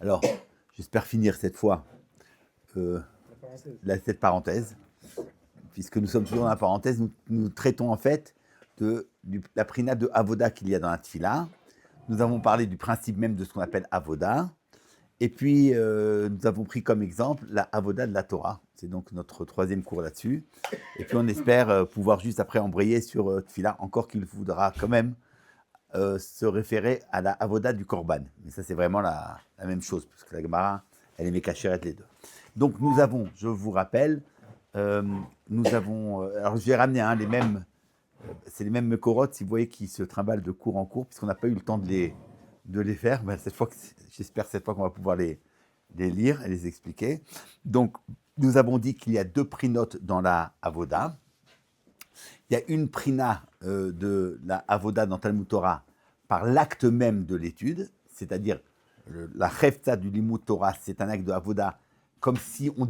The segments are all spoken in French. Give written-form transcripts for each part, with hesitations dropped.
Alors, j'espère finir cette fois euh, cette parenthèse, puisque nous sommes toujours dans la parenthèse, nous traitons en fait de la prina de Avoda qu'il y a dans la Tfila. Nous avons parlé du principe même de ce qu'on appelle Avoda. Et puis, nous avons pris comme exemple la Avoda de la Torah. C'est donc notre troisième cours là-dessus. Et puis, on espère pouvoir juste après embrayer sur Tfila, encore qu'il faudra quand même se référer à la Avoda du Korban. Mais ça, c'est vraiment la même chose, parce que la Gemara, elle est mécachérette les deux. Donc, nous avons, je vous rappelle, alors je vais ramener les mêmes, c'est les mêmes Mekorot, si vous voyez, qui se trimballent de cours en cours, puisqu'on n'a pas eu le temps de les faire. Ben, j'espère cette fois qu'on va pouvoir les lire et les expliquer. Donc, nous avons dit qu'il y a deux prinotes dans la Avoda. Il y a une prina de la Avoda dans Talmud Torah par l'acte même de l'étude, c'est-à-dire la Hefta du Limud Torah, c'est un acte de Avoda, comme si on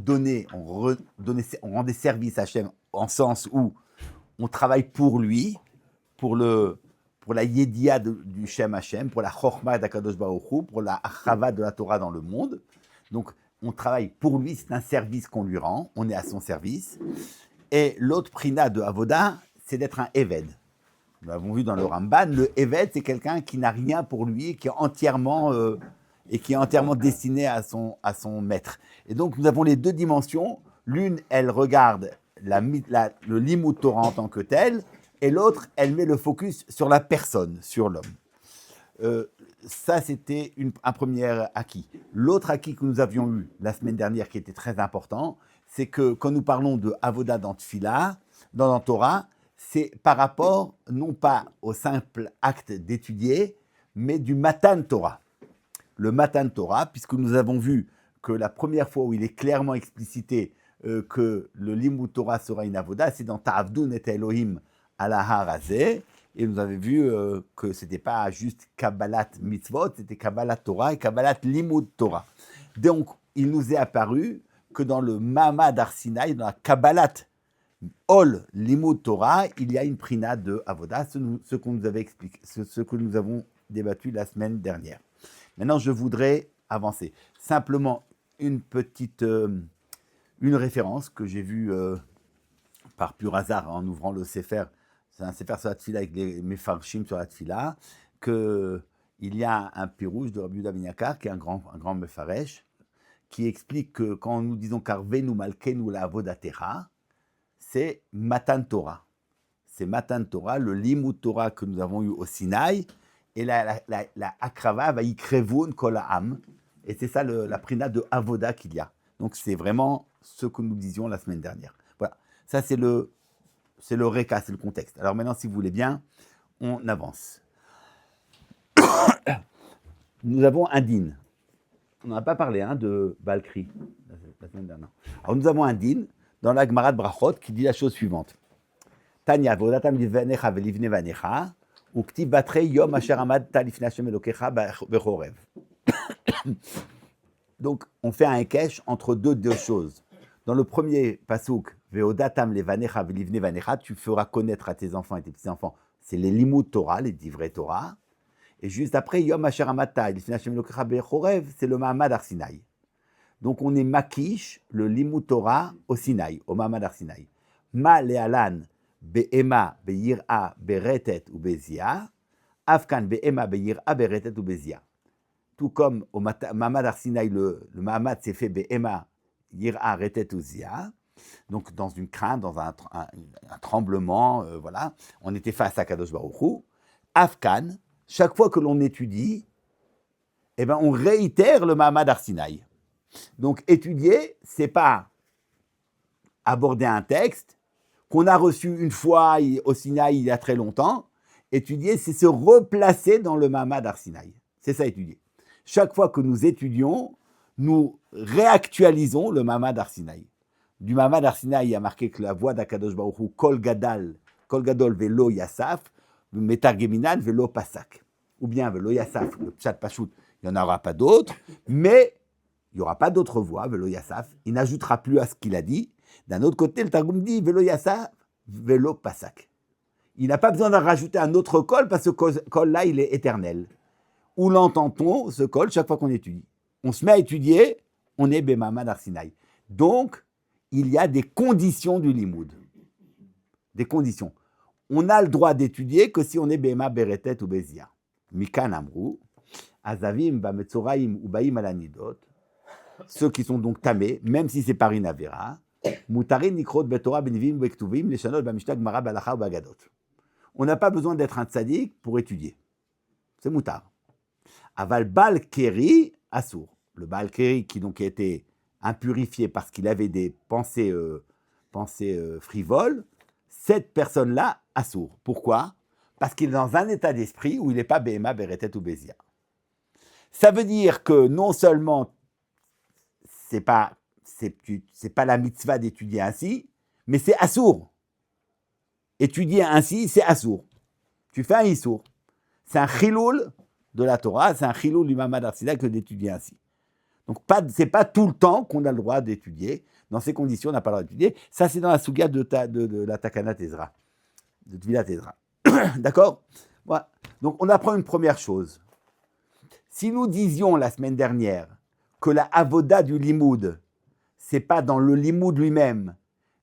rendait service à Hachem en sens où on travaille pour lui, pour la Yedia du Shem Hachem, pour la Chochma d'Akadosh Baruch Hu, pour la Achava de la Torah dans le monde. Donc, on travaille pour lui, c'est un service qu'on lui rend, on est à son service. Et l'autre prina de Avoda, c'est d'être un Eved. Nous l'avons vu dans le Ramban, le Eved, c'est quelqu'un qui n'a rien pour lui, qui est entièrement destiné à son maître. Et donc, nous avons les deux dimensions. L'une, elle regarde le Limud Torah en tant que tel, et l'autre, elle met le focus sur la personne, sur l'homme. Ça, c'était un premier acquis. L'autre acquis que nous avions eu la semaine dernière, qui était très important, c'est que quand nous parlons de Avoda dans Tfila, dans la Torah, c'est par rapport, non pas au simple acte d'étudier, mais du Matan Torah. Le Matan Torah, puisque nous avons vu que la première fois où il est clairement explicité que le Limud Torah sera une Avoda, c'est dans Ta'avdun et Elohim ala Harazeh, et nous avons vu que ce n'était pas juste Kabbalat Mitzvot, c'était Kabbalat Torah et Kabbalat Limud Torah. Donc, il nous est apparu que dans le Ma'amad Har Sinaï, dans la Kabbalat Ol Limud Torah, il y a une prina de Avoda, ce qu'on nous avait expliqué, ce que nous avons débattu la semaine dernière. Maintenant, je voudrais avancer. Simplement une petite une référence que j'ai vue par pur hasard en ouvrant le Sefer. C'est un Sefer sur la Tfila avec les Mefarshim sur la Tfila, qu'il y a un pirouge de Rabbi Yehuda ben Yakar, qui est un grand Mefaresh, qui explique que quand nous disons Karvenu Malkenu la Avodatera, c'est Matan Torah. C'est Matan Torah, le Limud Torah que nous avons eu au Sinaï, et la Akrava va y krevun kol ha'am. Et c'est ça la prina de Avoda qu'il y a. Donc c'est vraiment ce que nous disions la semaine dernière. Voilà, ça c'est le réca, c'est le contexte. Alors maintenant, si vous voulez bien, on avance. Nous avons un din. On n'en a pas parlé de Balkri la semaine dernière. Alors nous avons un din dans la Gemara de Brachot qui dit la chose suivante. Tanya, vodatam livnecha velivne vanecha, uktiv batre yom asher amadta lifnei Hashem Elokecha bechorev. Donc, on fait un hekesh entre deux choses. Dans le premier pasouk, veodatam levanecha velivne vanecha, tu feras connaître à tes enfants et tes petits-enfants, c'est les limud Torah, les divrei Torah. Et juste après, yom asher amadta lifnei Hashem Elokecha bechorev, c'est le Ma'amad Har Sinaï. Donc, on est makish, le limud Torah, au Sinaï, au Ma'amad Har Sinaï. Ma le'alan be'ema be'yir'a be'retet ou be'zia, afkan be'ema be'yir'a be'retet ou be'zia. Tout comme au Ma'amad Har Sinaï, le Ma'amad s'est fait be'ema yir'a retet ou zia, donc dans une crainte, dans un tremblement, voilà, on était face à Kadosh Baruch Hu. Afkan, chaque fois que l'on étudie, on réitère le Ma'amad Har Sinaï. Donc étudier, c'est pas aborder un texte qu'on a reçu une fois au Sinaï il y a très longtemps. Étudier, c'est se replacer dans le Ma'amad Har Sinaï. C'est ça, étudier. Chaque fois que nous étudions, nous réactualisons le Ma'amad Har Sinaï. Du Ma'amad Har Sinaï, il y a marqué que la voix d'Akadosh Baruch Hu, Kol Gadol velo Yassaf, Metargeminan velo Pasak. Ou bien velo Yassaf, le Pshat Pashut, il n'y en aura pas d'autres, mais il n'y aura pas d'autre voix, velo Yassaf. Il n'ajoutera plus à ce qu'il a dit. D'un autre côté, le Targum dit velo Yassaf, velo Pasak. Il n'a pas besoin d'en rajouter un autre kol parce que ce kol-là, il est éternel. Où l'entend-on, ce kol, chaque fois qu'on étudie? on se met à étudier, on est Bemamad Arsinaï. Donc, il y a des conditions du limoud. Des conditions. On a le droit d'étudier que si on est Bema Beretet ou Bezia. Mikan Amrou, Azavim, Bametzoraim ou Baim Alanidot, ceux qui sont donc tamés, même si c'est par une avera, Mutarin Nikrot Betorah Benivim Bektuvim, Leshanot Bamishta Gmara Balacha ou Bagadot. On n'a pas besoin d'être un tzaddik pour étudier. C'est moutar. Aval Bal Keri Assour. Le Bal Keri qui donc a été impurifié parce qu'il avait des pensées frivoles, cette personne-là Assour. Pourquoi? Parce qu'il est dans un état d'esprit où il n'est pas Behema, Beretet ou Bézia. Ça veut dire que non seulement c'est pas la mitzvah d'étudier ainsi, mais c'est Assour. Étudier ainsi, c'est Assour. Tu fais un Issour. C'est un chiloul de la Torah, c'est un chiloul du Mamad Arsinaï que d'étudier ainsi. Donc, c'est pas tout le temps qu'on a le droit d'étudier. Dans ces conditions, on n'a pas le droit d'étudier. Ça, c'est dans la Souga de la Takana Tezra, de Tvilat Tezra. D'accord? Voilà. Donc, on apprend une première chose. Si nous disions la semaine dernière que la avoda du limoud, c'est pas dans le limoud lui-même,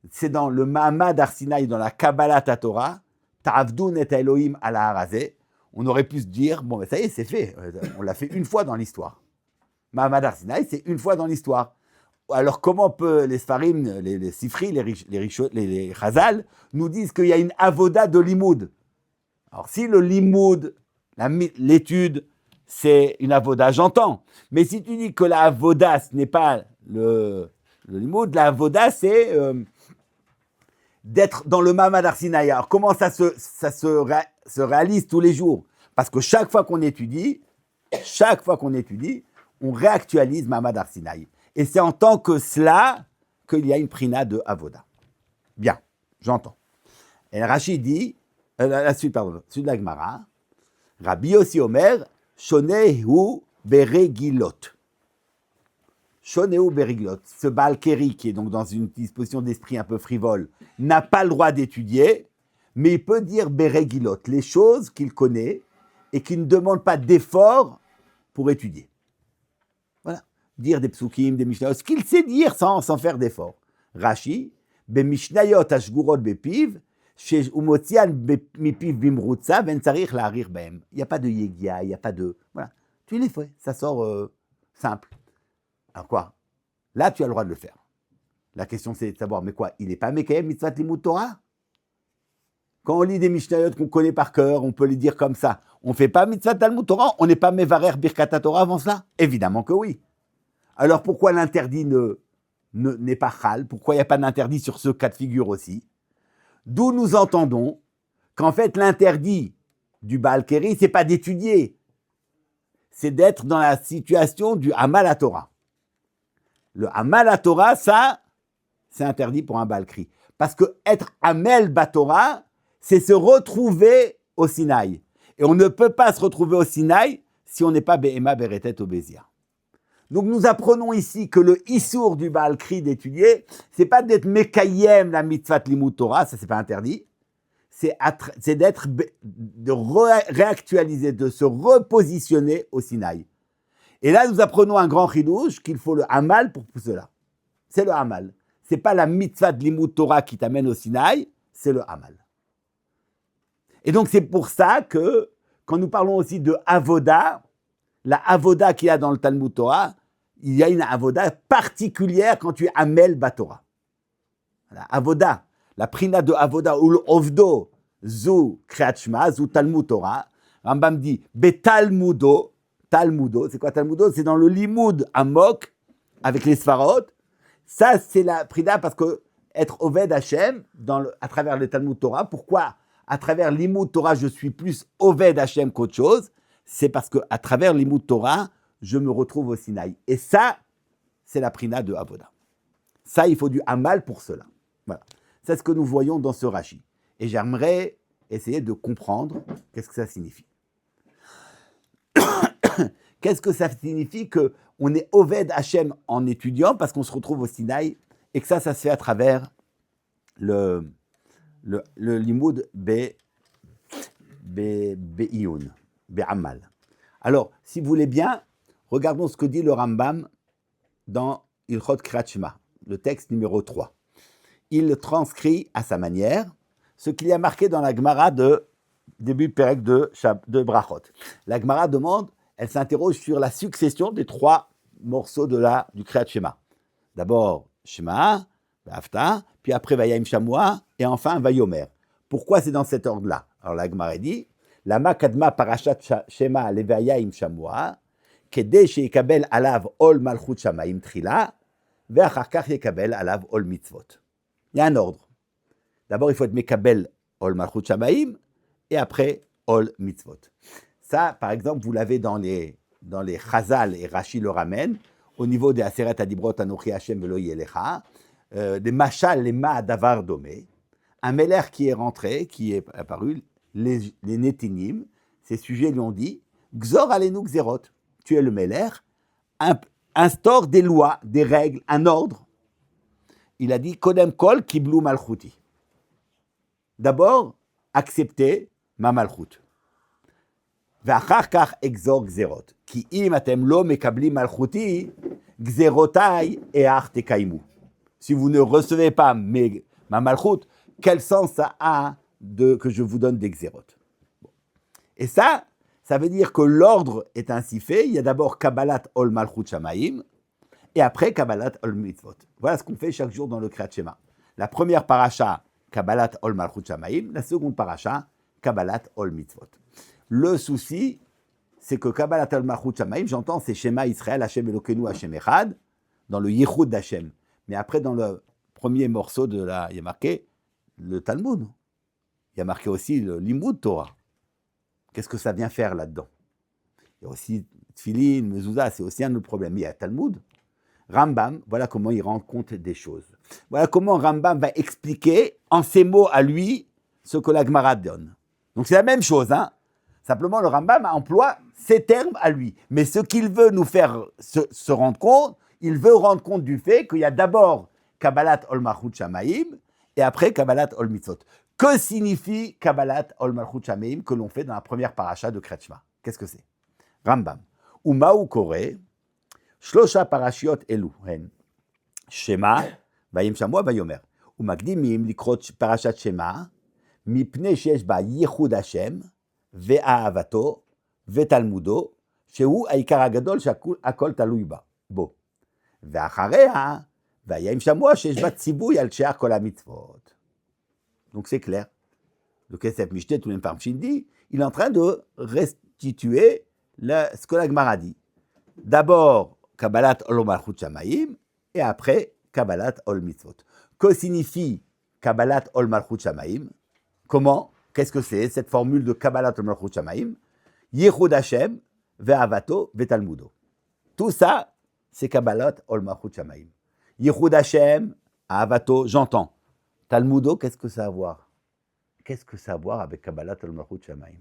c'est dans le Mamad Arsinaï, dans la Kabbalah Torah, Ta'avdun et Elohim ala harazé, on aurait pu se dire, bon, ben ça y est, c'est fait. On l'a fait une fois dans l'histoire. Mamad Arsinaï, c'est une fois dans l'histoire. Alors, comment peut les Sfarim, les Sifri, les Chazal, nous disent qu'il y a une avoda de limoud? Alors, si le limoud, l'étude, c'est une avoda, j'entends. Mais si tu dis que la avoda, ce n'est pas le limoud, la avoda, c'est d'être dans le Mamad Arsinaï. Alors, comment ça se réalise tous les jours? Parce que chaque fois qu'on étudie, on réactualise Mamad Arsinaï. Et c'est en tant que cela qu'il y a une prina de avoda. Bien, j'entends. Et Rachid dit, la suite de la Gemara, Rabbi Yossi Omer, Shonehu Beregilot. Shonehu Beregilot. Ce Baal Keri, qui est donc dans une disposition d'esprit un peu frivole, n'a pas le droit d'étudier, mais il peut dire Beregilot, les choses qu'il connaît et qui ne demandent pas d'effort pour étudier. Voilà. Dire des psukim, des mishnayot, ce qu'il sait dire sans faire d'effort. Rashi, be mishnayot ashgurot bepiv, chez umotian mipiv bimrutza, ben tsarich la'arir behem. Il n'y a pas de yegia, il n'y a pas de. Voilà. Tu les fais, ça sort simple. Alors quoi? Là, tu as le droit de le faire. La question, c'est de savoir, mais quoi? Il n'est pas mekayem mitzvat limud Torah? Quand on lit des mishnayot qu'on connaît par cœur, on peut les dire comme ça. On ne fait pas mitzvah Talmud Torah? On n'est pas mevarer birkat Torah avant cela? Évidemment que oui. Alors pourquoi l'interdit n'est pas chal? Pourquoi il n'y a pas d'interdit sur ce cas de figure aussi? D'où nous entendons qu'en fait l'interdit du Baal Keri, ce n'est pas d'étudier, c'est d'être dans la situation du Hamal à Torah. Le Hamal à Torah, ça, c'est interdit pour un Baal Keri. Parce que être Hamel Batorah, c'est se retrouver au Sinaï. Et on ne peut pas se retrouver au Sinaï si on n'est pas Behema Beretet ou Bézia. Donc nous apprenons ici que le Issour du Baal Kri d'étudier, c'est pas d'être Mekayem la mitzvah Limud Torah, ça c'est pas interdit, c'est de réactualiser, de se repositionner au Sinaï. Et là nous apprenons un grand chidouche qu'il faut le Hamal pour cela. C'est le Hamal. C'est pas la mitzvah Limud Torah qui t'amène au Sinaï, c'est le Hamal. Et donc c'est pour ça que quand nous parlons aussi de Avoda, la avoda qu'il y a dans le Talmud Torah, il y a une avoda particulière quand tu es Amel Batorah. La avoda, la prina de avoda ou l'ovdo, zu Kriyat Shema, zu Talmud Torah. Rambam dit betalmudo, talmudo, c'est quoi talmudo? C'est dans le limoud amok avec les sfarot. Ça c'est la prina parce que être Oved Hashem à travers le Talmud Torah. Pourquoi à travers l'imoud Torah je suis plus Oved Hashem qu'autre chose? C'est parce qu'à travers l'imoud Torah, je me retrouve au Sinaï. Et ça, c'est la prina de Avoda. Ça, il faut du Hamal pour cela. Voilà. C'est ce que nous voyons dans ce Rashi. Et j'aimerais essayer de comprendre qu'est-ce que ça signifie. Qu'est-ce que ça signifie qu'on est Oved Hashem en étudiant parce qu'on se retrouve au Sinaï et que ça se fait à travers le limoud Be'iyun. Be'amal. Alors, si vous voulez bien, Regardons ce que dit le Rambam dans Ilchot Kriyat Shema, le texte numéro 3. Il transcrit à sa manière ce qu'il y a marqué dans la Gemara de début Perek de Brachot. La Gemara demande, elle s'interroge sur la succession des 3 morceaux du Kriyat Shema. D'abord Shema, V'afta, puis après Vayayim Shamua, et enfin Vayomer. Pourquoi c'est dans cet ordre-là? Alors la Gemara dit, Lama kadma parashat Shema levayayim Shamua, כדי שיקבל עליו עול מלכות שמיים תחילה, ואחר כך יקבל עליו עול מצוות. Il y a un ordre. D'abord, il faut être מקבל עול מלכות שמיים, et après, עול מצוות. Ça, par exemple, vous l'avez dans les Chazal, et Rashi le ramène, au niveau des Aseret Adibrot Anochi Hashem Velo Yelecha, des Machal, les Ma Davar Domé, un Meler qui est rentré, qui est apparu, les Netinim, ces sujets lui ont dit, Gzor alenu Gzerot. Tu es le Meler, instaure des lois, des règles, un ordre. Il a dit Kodem kol kiblu malchuti. D'abord, acceptez ma malchut. Ve'achar kach exor gzerot. Ki im atem lo mekabli malchuti, gzerotai each tekaimu. Si vous ne recevez pas ma malchut, quel sens ça a que je vous donne des gzerot? Et ça veut dire que l'ordre est ainsi fait. Il y a d'abord Kabbalat Ol Malchut Shamaim et après Kabbalat Ol Mitzvot. Voilà ce qu'on fait chaque jour dans le Kriyat Shema. La première paracha, Kabbalat Ol Malchut Shamaim. La seconde paracha, Kabbalat Ol Mitzvot. Le souci, c'est que Kabbalat Ol Malchut Shamaim, j'entends, c'est Shema Israël, Hashem Elokeinu, Hashem Echad, dans le Yichud d'Hashem. Mais après, dans le premier morceau il y a marqué le Talmud. Il y a marqué aussi le Limud Torah. Qu'est-ce que ça vient faire là-dedans? Il y a aussi Tfilin, Mezouza, c'est aussi un autre problème. Mais il y a Talmud. Rambam, voilà comment il rend compte des choses. Voilà comment Rambam va expliquer en ses mots à lui ce que la Gemara donne. Donc c'est la même chose, hein? Simplement le Rambam emploie ses termes à lui. Mais ce qu'il veut nous faire se rendre compte, il veut rendre compte du fait qu'il y a d'abord Kabbalat Ol Malchut Shamaim et après Kabbalat Ol Mitzvot. Que signifie Kabbalat Ol Malchut Shamaim que l'on fait dans la première paracha de Kriyat Shema? Qu'est-ce que c'est? Rambam. Umahu kore, shlosha parashiot elu hen. Shema, vayim shamua vayomer. Umagdimim likrot parashat Shema, mipnei sheyesh ba yichud Hashem, ve'ahavato, ve'talmudo, shehu ha'ikar hagadol שהכל תלוי בו. ואחריה, vayim shamua sheyesh ba tzivuy al she'ar kol ha'mitzvot. Donc c'est clair. Le Kesef Mishté, tout le même dit, il est en train de restituer ce que la Gemara dit. D'abord, Kabbalat Ol Malchut Shamaim, et après, Kabbalat Ol Mitzvot. Que signifie Kabbalat Ol Malchut Shamaim? Comment? Qu'est-ce que c'est, cette formule de Kabbalat Ol Malchut Shamaim? Yichud Hashem, ve'avato, ve'talmudo. Tout ça, c'est Kabbalat Ol Malchut Shamaim. Yichud Hashem, avato, j'entends. Talmudo, qu'est-ce que ça a à voir? Qu'est-ce que ça a à voir avec Kabbalat Ol Malchut Shamaim?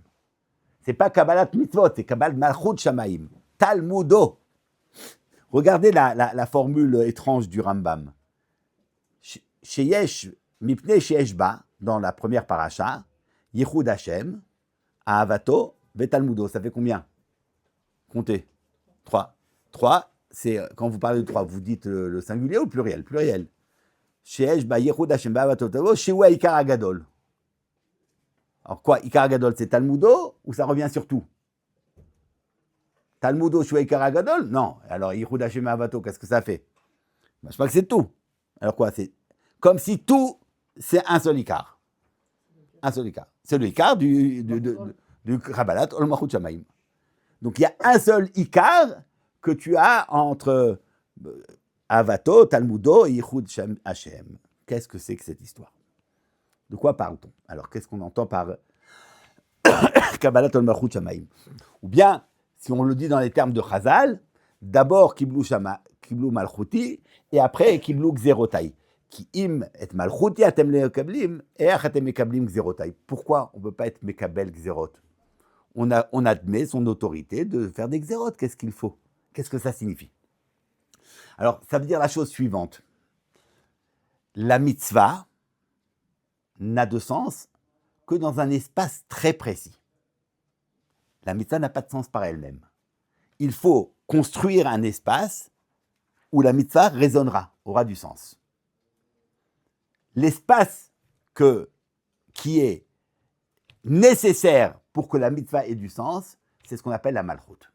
C'est pas Kabbalat Mitzvot, c'est Kabbalat Malchut Shamaim. Talmudo. Regardez la formule étrange du Rambam. Sheyesh, mipnei sheyesh ba, dans la première paracha, Yichud Hashem, Ahavato, ve'talmudo. Ça fait combien? Comptez. 3. 3, c'est, quand vous parlez de 3, vous dites le singulier ou le pluriel? Pluriel. Sheyesh ba Yichud Hashem, Ahavato, ve'talmudo, shehu ha'ikar hagadol. Alors quoi, Ikar Gadol, c'est Talmudo ou ça revient sur tout? Talmudo, Shua Ikar Gadol? Non. Alors, Yichud Hashem Ahavato, qu'est-ce que ça fait? Ben, je crois que c'est tout. Alors quoi, c'est comme si tout, c'est un seul Ikar. Un seul Ikar. C'est le Ikar du Kabbalat Ol Malchut Shamaim. Donc, il y a un seul Ikar que tu as entre Ahavato, Talmudo et Yichud Hashem. Qu'est-ce que c'est que cette histoire? De quoi parle-t-on? Alors, qu'est-ce qu'on entend par Kabbalat Ol Malchut Shamaim? Ou bien, si on le dit dans les termes de Chazal, d'abord Kiblu Malchuti, et après Kiblu Gzerotai. Ki im et Malchuti atem lekablim, et atem mekablim Gzerotai. Pourquoi on ne peut pas être mekabel Gzerot? On admet son autorité de faire des Gzerot. Qu'est-ce qu'il faut? Qu'est-ce que ça signifie? Alors, ça veut dire la chose suivante. La mitzvah n'a de sens que dans un espace très précis. La mitzvah n'a pas de sens par elle-même. Il faut construire un espace où la mitzvah résonnera, aura du sens. L'espace qui est nécessaire pour que la mitzvah ait du sens, c'est ce qu'on appelle la malchoute.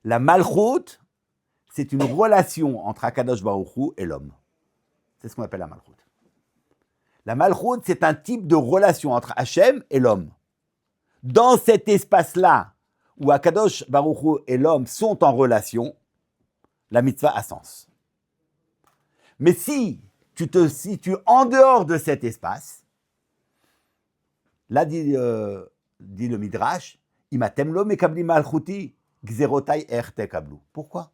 La malchoute, c'est une relation entre Akadosh Baruch Hu et l'homme. C'est ce qu'on appelle la malchoute. La malchoute, c'est un type de relation entre Hachem et l'homme. Dans cet espace-là, où Akadosh Baruch Hu et l'homme sont en relation, la mitzvah a sens. Mais si tu te situes en dehors de cet espace, là dit le Midrash, Imatem lo mekabli malchuti, gzerotai erte kablu. Pourquoi?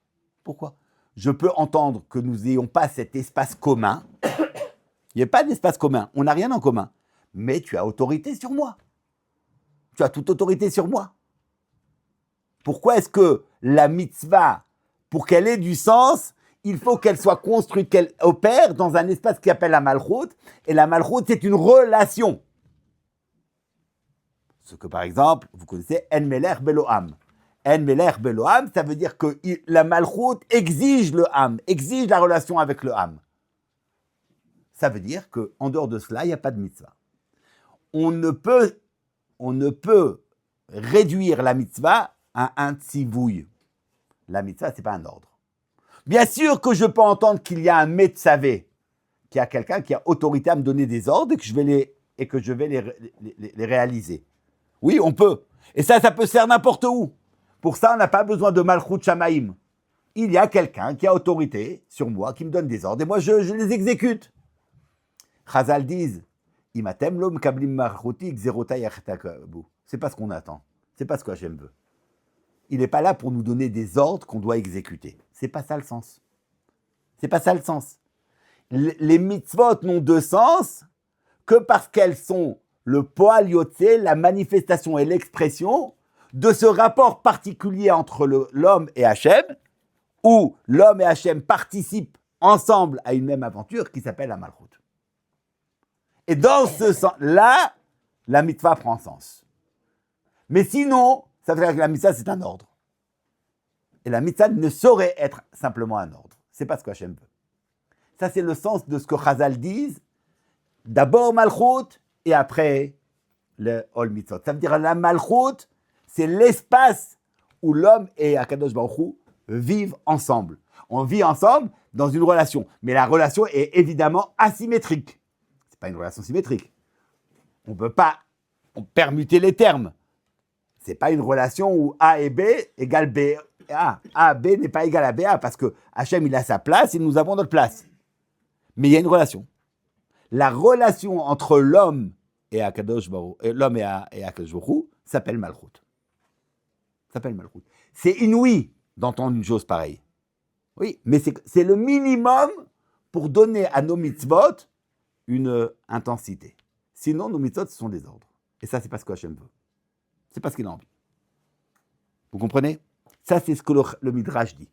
Je peux entendre que nous n'ayons pas cet espace commun. Il n'y a pas d'espace commun, on n'a rien en commun. Mais tu as autorité sur moi. Tu as toute autorité sur moi. Pourquoi est-ce que la mitzvah, pour qu'elle ait du sens, il faut qu'elle soit construite, qu'elle opère dans un espace qui s'appelle la malchoute. Et la malchoute, c'est une relation. Ce que, par exemple, vous connaissez, En Meler Beloam. En Meler Beloam, ça veut dire que la malchoute exige le Ham, exige la relation avec le Ham. Ça veut dire qu'en dehors de cela, il n'y a pas de mitzvah. On ne peut réduire la mitzvah à un tzivouille. La mitzvah, ce n'est pas un ordre. Bien sûr que je peux entendre qu'il y a un metzavé, qu'il y a quelqu'un qui a autorité à me donner des ordres et que je vais les réaliser. Oui, on peut. Et ça peut se faire n'importe où. Pour ça, on n'a pas besoin de malchut shamaïm. Il y a quelqu'un qui a autorité sur moi, qui me donne des ordres, et moi, je les exécute. Chazal disent, Imatem lo mekablim malchuti gzerotai achetabu. C'est pas ce qu'on attend. C'est pas ce que Hachem veut. Il n'est pas là pour nous donner des ordres qu'on doit exécuter. C'est pas ça le sens. C'est pas ça le sens. Les mitzvot n'ont de sens que parce qu'elles sont le poal yotze, la manifestation et l'expression de ce rapport particulier entre l'homme et Hachem, où l'homme et Hachem participent ensemble à une même aventure qui s'appelle la malchoute. Et dans ce sens-là, la mitzvah prend sens. Mais sinon, ça veut dire que la mitzvah, c'est un ordre. Et la mitzvah ne saurait être simplement un ordre. Ce n'est pas ce que Hachem veut. Ça, c'est le sens de ce que Chazal disent. D'abord malchoute et après le Ol Mitzvot. Ça veut dire la malchoute, c'est l'espace où l'homme et Akadosh Baruch Hu vivent ensemble. On vit ensemble dans une relation. Mais la relation est évidemment asymétrique. Ce n'est pas une relation symétrique. On ne peut pas permuter les termes. Ce n'est pas une relation où A et B égale B. A, B n'est pas égal à BA parce que Hachem, il a sa place et nous avons notre place. Mais il y a une relation. La relation entre l'homme et Akadosh Baruch Hu s'appelle malchoute. C'est inouï d'entendre une chose pareille. Oui, mais c'est le minimum pour donner à nos mitzvot une intensité. Sinon, nos mitzvot, ce sont des ordres. Et ça, c'est pas ce que Hachem veut. C'est pas ce qu'il a envie. Vous comprenez? Ça, c'est ce que le Midrash dit.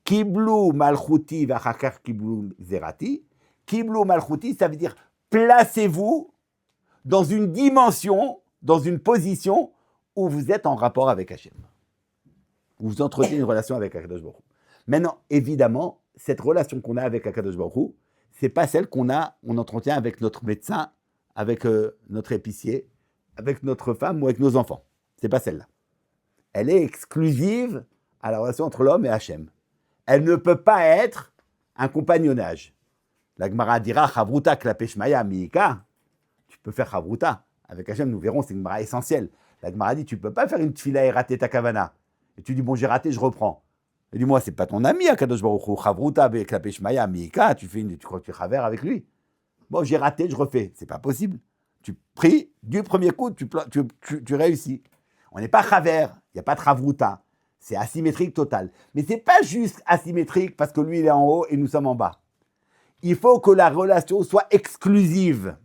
Kiblu malchuti v'achakar kiblu zerati. Kiblu malchuti, ça veut dire placez-vous dans une dimension, dans une position où vous êtes en rapport avec Hachem. Vous entretenez une relation avec Akadosh Baruch Hu. Maintenant, évidemment, cette relation qu'on a avec Akadosh Baruch Hu, c'est pas celle qu'on entretient avec notre médecin, avec notre épicier, avec notre femme ou avec nos enfants. C'est pas celle-là. Elle est exclusive à la relation entre l'homme et Hachem. Elle ne peut pas être un compagnonnage. La Gemara dira Chavruta klape shmaya miika. Tu peux faire Chavruta. Avec Hachem, nous verrons, c'est une Gemara essentielle. La Gemara dit tu ne peux pas faire une tfila et rater ta kavana. Et tu dis bon, j'ai raté, je reprends. Et dis-moi, c'est pas ton ami, Akadosh Baruch Hu. Chavruta klape shmaya miika. Tu crois que tu es chaver avec lui. Bon, j'ai raté, je refais. C'est pas possible. Tu pries, du premier coup, tu réussis. On n'est pas chaver, il n'y a pas de chavruta. C'est asymétrique total. Mais ce n'est pas juste asymétrique parce que lui, il est en haut et nous sommes en bas. Il faut que la relation soit exclusive.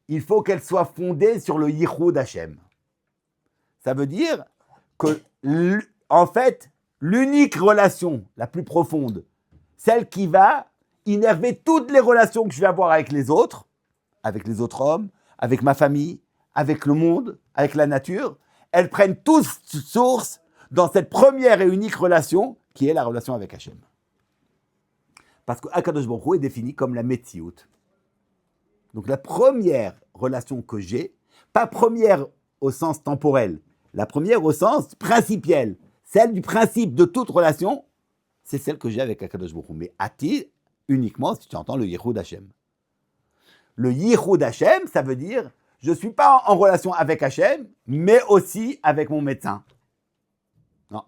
Il faut qu'elle soit fondée sur le yichud d'Hachem. Ça veut dire que, en fait, l'unique relation la plus profonde, celle qui va innerver toutes les relations que je vais avoir avec les autres hommes, avec ma famille, avec le monde, avec la nature, elles prennent tous source dans cette première et unique relation qui est la relation avec Hachem. Parce que Akadosh Baruch Hu est défini comme la Metsiout. Donc la première relation que j'ai, pas première au sens temporel, la première au sens principiel, celle du principe de toute relation, c'est celle que j'ai avec Akadosh Baruch Hu. Mais Ati, uniquement si tu entends le Yichud Hashem. Le Yichud Hashem, ça veut dire, je ne suis pas en relation avec Hashem, mais aussi avec mon médecin. Non,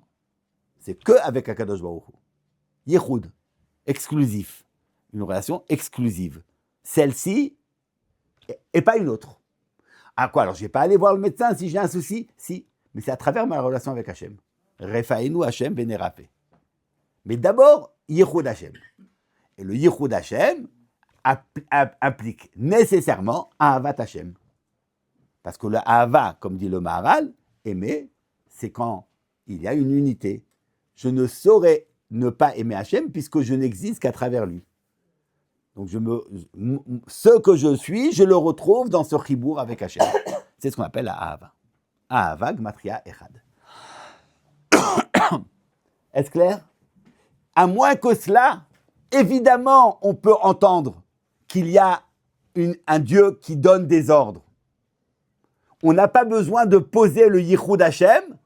c'est que avec Akadosh Baruch Hu. Yichud, exclusif. Une relation exclusive. Celle-ci, et pas une autre. Ah quoi, alors je ne vais pas aller voir le médecin si j'ai un souci? Si, mais c'est à travers ma relation avec Hachem. Refaenu Hachem Vénérapé. Mais d'abord, Yichud Hachem. Et le Yichud Hachem implique nécessairement Ahavat Hachem. Parce que le Ahava, comme dit le Maharal, aimer, c'est quand il y a une unité. Je ne saurais ne pas aimer Hachem puisque je n'existe qu'à travers lui. Donc ce que je suis, je le retrouve dans ce chibour avec Hachem. C'est ce qu'on appelle la Ahava. Ahava Gmatria Echad. Est-ce clair? À moins que cela, évidemment, on peut entendre qu'il y a un Dieu qui donne des ordres. On n'a pas besoin de poser le Yichud Hashem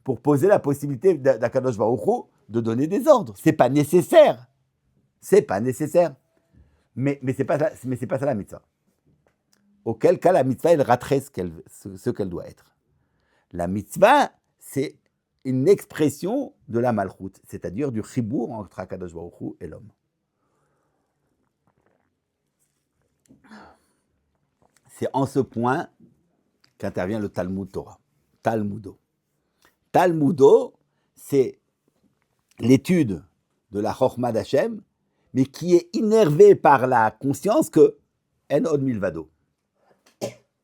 pour poser la possibilité d'Akadosh Baruch Hu de donner des ordres. C'est pas nécessaire. C'est pas nécessaire. Mais c'est pas ça la mitzvah. Auquel cas la mitzvah elle raterait ce qu'elle doit être. La mitzvah c'est une expression de la malchoute, c'est-à-dire du chibour entre Akadosh Baruch Hu et l'homme. C'est en ce point qu'intervient le Talmud Torah. Talmudo. Talmudo, c'est l'étude de la Chochma d'Hachem, mais qui est innervé par la conscience que En od milvado.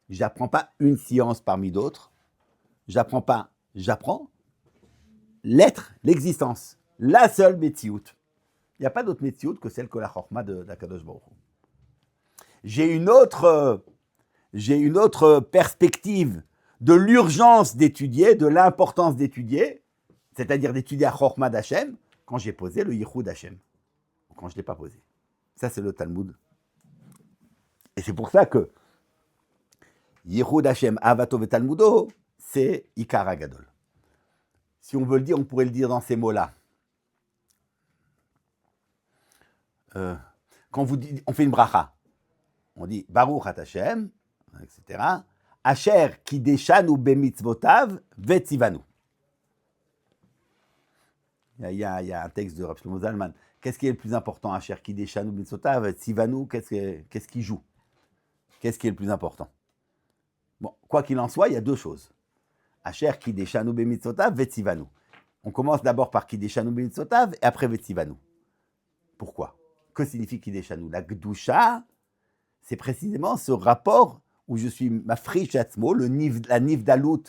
J'apprends pas une science parmi d'autres. J'apprends l'être, l'existence, la seule Metsiout. Il n'y a pas d'autre Metsiout que celle que la Chochma d'Akadosh Baruch Hu. J'ai une autre perspective de l'urgence d'étudier, de l'importance d'étudier, c'est-à-dire d'étudier la Chochma d'Hachem, quand j'ai posé le Yichud Hashem. Quand je ne l'ai pas posé. Ça, c'est le Talmud. Et c'est pour ça que Yichud Hashem Avato Talmudo, c'est Ikar Agadol. Si on veut le dire, on pourrait le dire dans ces mots-là. Quand on fait une bracha, on dit Baruch At Hashem, etc. Asher Kideshanu Bemitzvotav Vetzivanu. Il y a un texte de Rav Shlomo Zalman. Qu'est-ce qui est le plus important? Asher Kideshanu Bemitzvotav Vetzivanu, qu'est-ce qui joue? Qu'est-ce qui est le plus important? Bon, quoi qu'il en soit, il y a deux choses. Asher Kideshanu Bemitzvotav Vetzivanu. On commence d'abord par Kideshanu Bemitzvotav et après Vetzivanu. Pourquoi? Que signifie Kideshanu? La Gdusha, c'est précisément ce rapport où je suis mafrish atzmo, la nivdalut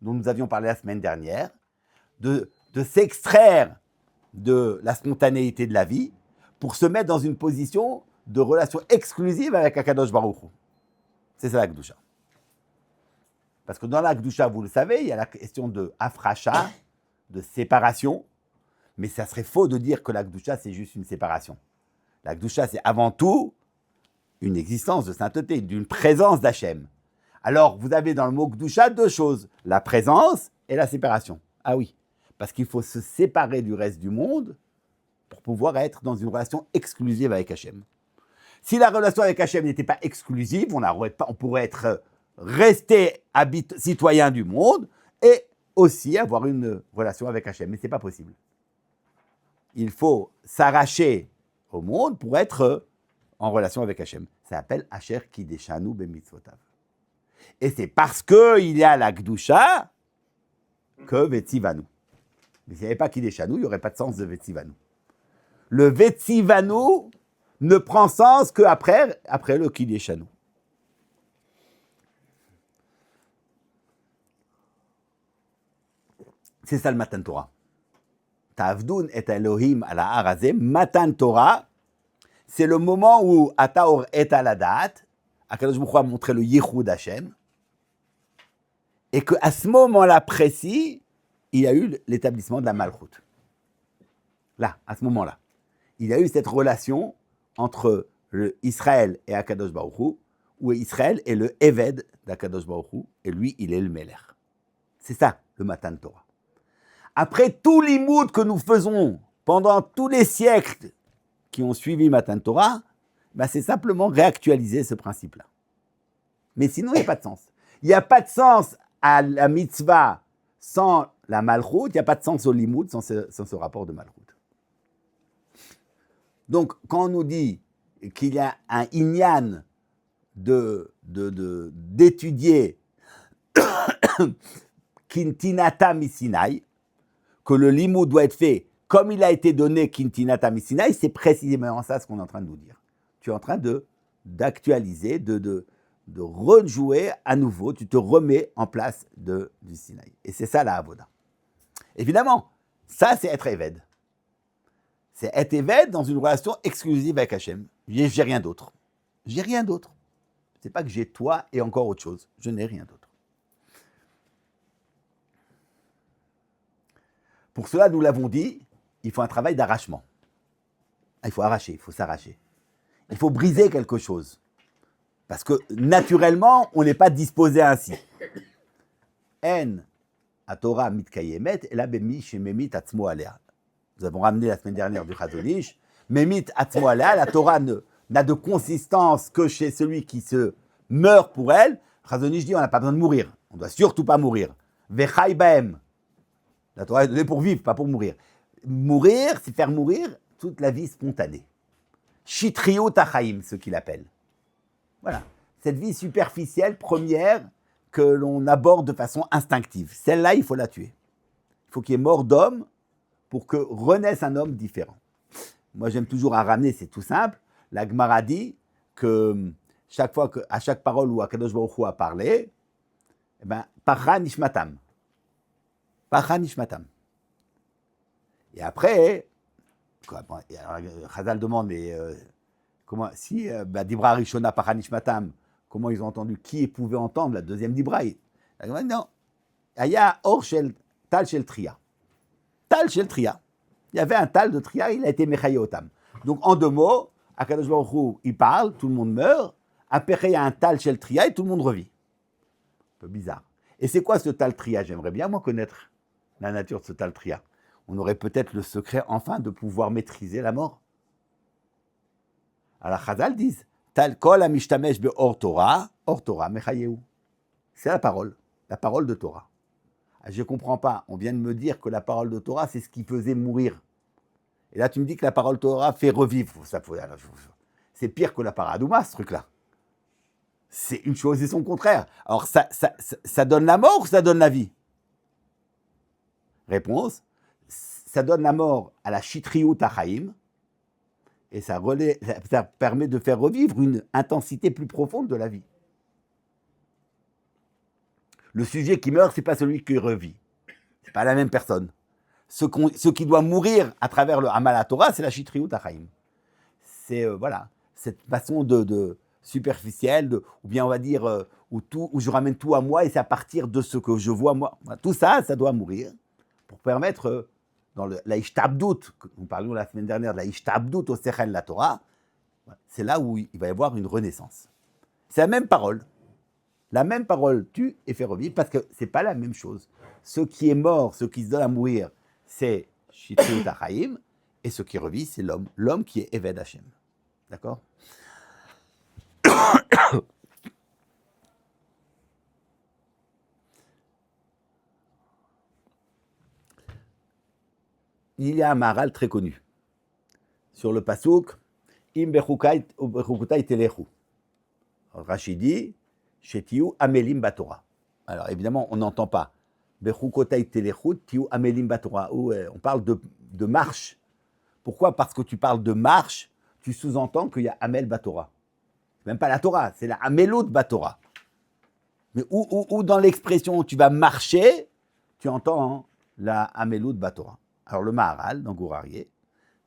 dont nous avions parlé la semaine dernière, de s'extraire de la spontanéité de la vie pour se mettre dans une position de relation exclusive avec Akadosh Baruch Hu. C'est ça la Gdusha. Parce que dans la Gdusha, vous le savez, il y a la question de afracha, de séparation, mais ça serait faux de dire que la Gdusha, c'est juste une séparation. La Gdusha, c'est avant tout une existence de sainteté, d'une présence d'Hachem. Alors, vous avez dans le mot Gdusha deux choses, la présence et la séparation. Ah oui, parce qu'il faut se séparer du reste du monde pour pouvoir être dans une relation exclusive avec Hachem. Si la relation avec Hachem n'était pas exclusive, on pourrait être resté citoyen du monde et aussi avoir une relation avec Hachem. Mais ce n'est pas possible. Il faut s'arracher au monde pour être en relation avec Hachem. Ça s'appelle Asher Kideshanu Bemitzvotav. Et c'est parce qu'il y a la Gdusha que Vetzivanu. Mais s'il n'y avait pas Kideshanu, il n'y aurait pas de sens de Vetzivanu. Le Vetzivanu ne prend sens qu'après le Kideshanu. C'est ça le Matan Torah. Ta'avdun et Elohim ala harazeh, Matan Torah, c'est le moment où Ataor et aladat, Akadosh Baruch Hu a montré le Yichud Hashem, et qu'à ce moment-là précis, il y a eu l'établissement de la Malchut. Là, à ce moment-là. Il y a eu cette relation entre Israël et Akadosh Baruch Hu, où Israël est le Eved d'Akadosh Baruch Hu, et lui, il est le Melech. C'est ça, le Matan Torah. Après tout l'imoud que nous faisons pendant tous les siècles qui ont suivi Matan Torah, ben c'est simplement réactualiser ce principe-là. Mais sinon, il n'y a pas de sens. Il n'y a pas de sens à la mitzvah sans la Malchut, il n'y a pas de sens au limoud sans ce rapport de Malchut. Donc, quand on nous dit qu'il y a un inyan d'étudier Kintinata Misinaï, que le limoud doit être fait comme il a été donné Kintinata Misinaï, c'est précisément ça ce qu'on est en train de nous dire. Tu es en train d'actualiser, de rejouer à nouveau, tu te remets en place du Sinaï. Et c'est ça la Avoda. Évidemment, ça c'est être Eved. C'est être Eved dans une relation exclusive avec Hachem. J'ai rien d'autre. J'ai rien d'autre. C'est pas que j'ai toi et encore autre chose. Je n'ai rien d'autre. Pour cela, nous l'avons dit, il faut un travail d'arrachement. Il faut arracher, il faut s'arracher. Il faut briser quelque chose. Parce que naturellement, on n'est pas disposé ainsi. En a Torah mitkayemet, et la bemi shememit atzmo alea. Nous avons ramené la semaine dernière du Chazon Ish. Memit atzmo alea, la Torah n'a de consistance que chez celui qui se meurt pour elle. Chazon Ish dit on n'a pas besoin de mourir. On ne doit surtout pas mourir. Vechai baem. La Torah est donnée pour vivre, pas pour mourir. Mourir, c'est faire mourir toute la vie spontanée. Shitriot achaim, ce qu'il appelle. Voilà. Cette vie superficielle, première, que l'on aborde de façon instinctive. Celle-là, il faut la tuer. Il faut qu'il y ait mort d'homme pour que renaisse un homme différent. Moi, j'aime toujours à ramener, c'est tout simple. La Gemara dit que à chaque parole où Akadosh Baruch Hu a parlé, eh ben, Pacha Nishmatam. Pacha Nishmatam. Et après, Chazal demande, mais comment, si Dibra Rishona Pacha Nishmatam, comment ils ont entendu, qui pouvait entendre la deuxième Dibra? Non. Aya Or Shel Tal Shel Tria. Tal Shel Tria. Il y avait un Tal de Tria, il a été Mechaye Otam. Donc en deux mots, Akadosh Baruch Hu, il parle, tout le monde meurt. Après, il y a un Tal Shel Tria et tout le monde revit. Un peu bizarre. Et c'est quoi ce Tal Tria? J'aimerais bien, moi, connaître la nature de ce Tal Tria. On aurait peut-être le secret, enfin, de pouvoir maîtriser la mort. Alors, Chazal disent, Tal Kol Amishtamesh Be'or Torah Mechayeu. C'est la parole de Torah. Je ne comprends pas, on vient de me dire que la parole de Torah, c'est ce qui faisait mourir. Et là, tu me dis que la parole de Torah fait revivre. C'est pire que la paradouma, ce truc-là. C'est une chose et son contraire. Alors, ça donne la mort ou ça donne la vie? Réponse, ça donne la mort à la Shitriut Achaim, et ça permet de faire revivre une intensité plus profonde de la vie. Le sujet qui meurt, ce n'est pas celui qui revit. Ce n'est pas la même personne. Ce qui doit mourir à travers le Hamal Torah, c'est la Shitriut Achaim. C'est cette façon de superficielle, ou bien on va dire, où je ramène tout à moi, et c'est à partir de ce que je vois moi. Tout ça, ça doit mourir pour permettre, dans la Ishtabdout, nous parlions la semaine dernière de la Ishtabdout au Sechel la Torah, c'est là où il va y avoir une renaissance. C'est la même parole. La même parole tue et fait revivre, parce que ce n'est pas la même chose. Ce qui est mort, ce qui se donne à mourir, c'est Shitriut Achaim, et ce qui revit, c'est l'homme qui est Eved Hashem. D'accord? Il y a un maral très connu sur le pasuk Im bechukutai telechu. Rashi dit Shetiu amelim batora. Alors évidemment, on n'entend pas bechukutai telechu tiu amelim batora. On parle de marche. Pourquoi? Parce que tu parles de marche, tu sous-entends qu'il y a amel batora. Même pas la Torah, c'est la amelut batora. Mais où dans l'expression où tu vas marcher, tu entends la amelut batora. Alors le Maharal, dans Gourarié,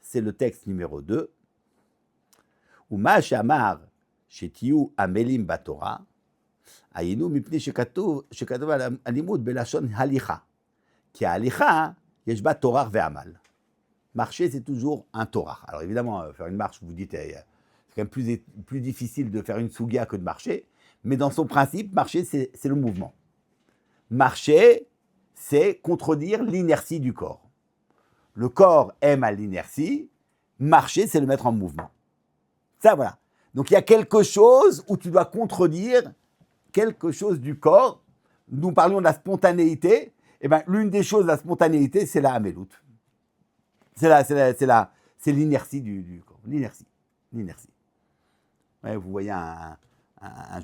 c'est le texte numéro 2, où Ma Shamar Shetiu Amelim Batora, Ayinu Mipni Shekatov Alimut Belashon Halicha, qui a alicha, yeshba torar ve'amal. Marcher, c'est toujours un torar. Alors évidemment, faire une marche, vous vous dites, c'est quand même plus difficile de faire une sugia que de marcher, mais dans son principe, marcher, c'est le mouvement. Marcher, c'est contredire l'inertie du corps. Le corps aime à l'inertie, marcher, c'est le mettre en mouvement. Ça, voilà. Donc il y a quelque chose où tu dois contredire quelque chose du corps. Nous parlions de la spontanéité. Eh bien, l'une des choses de la spontanéité, c'est la hamelout. C'est l'inertie du corps. L'inertie. Ouais, vous voyez un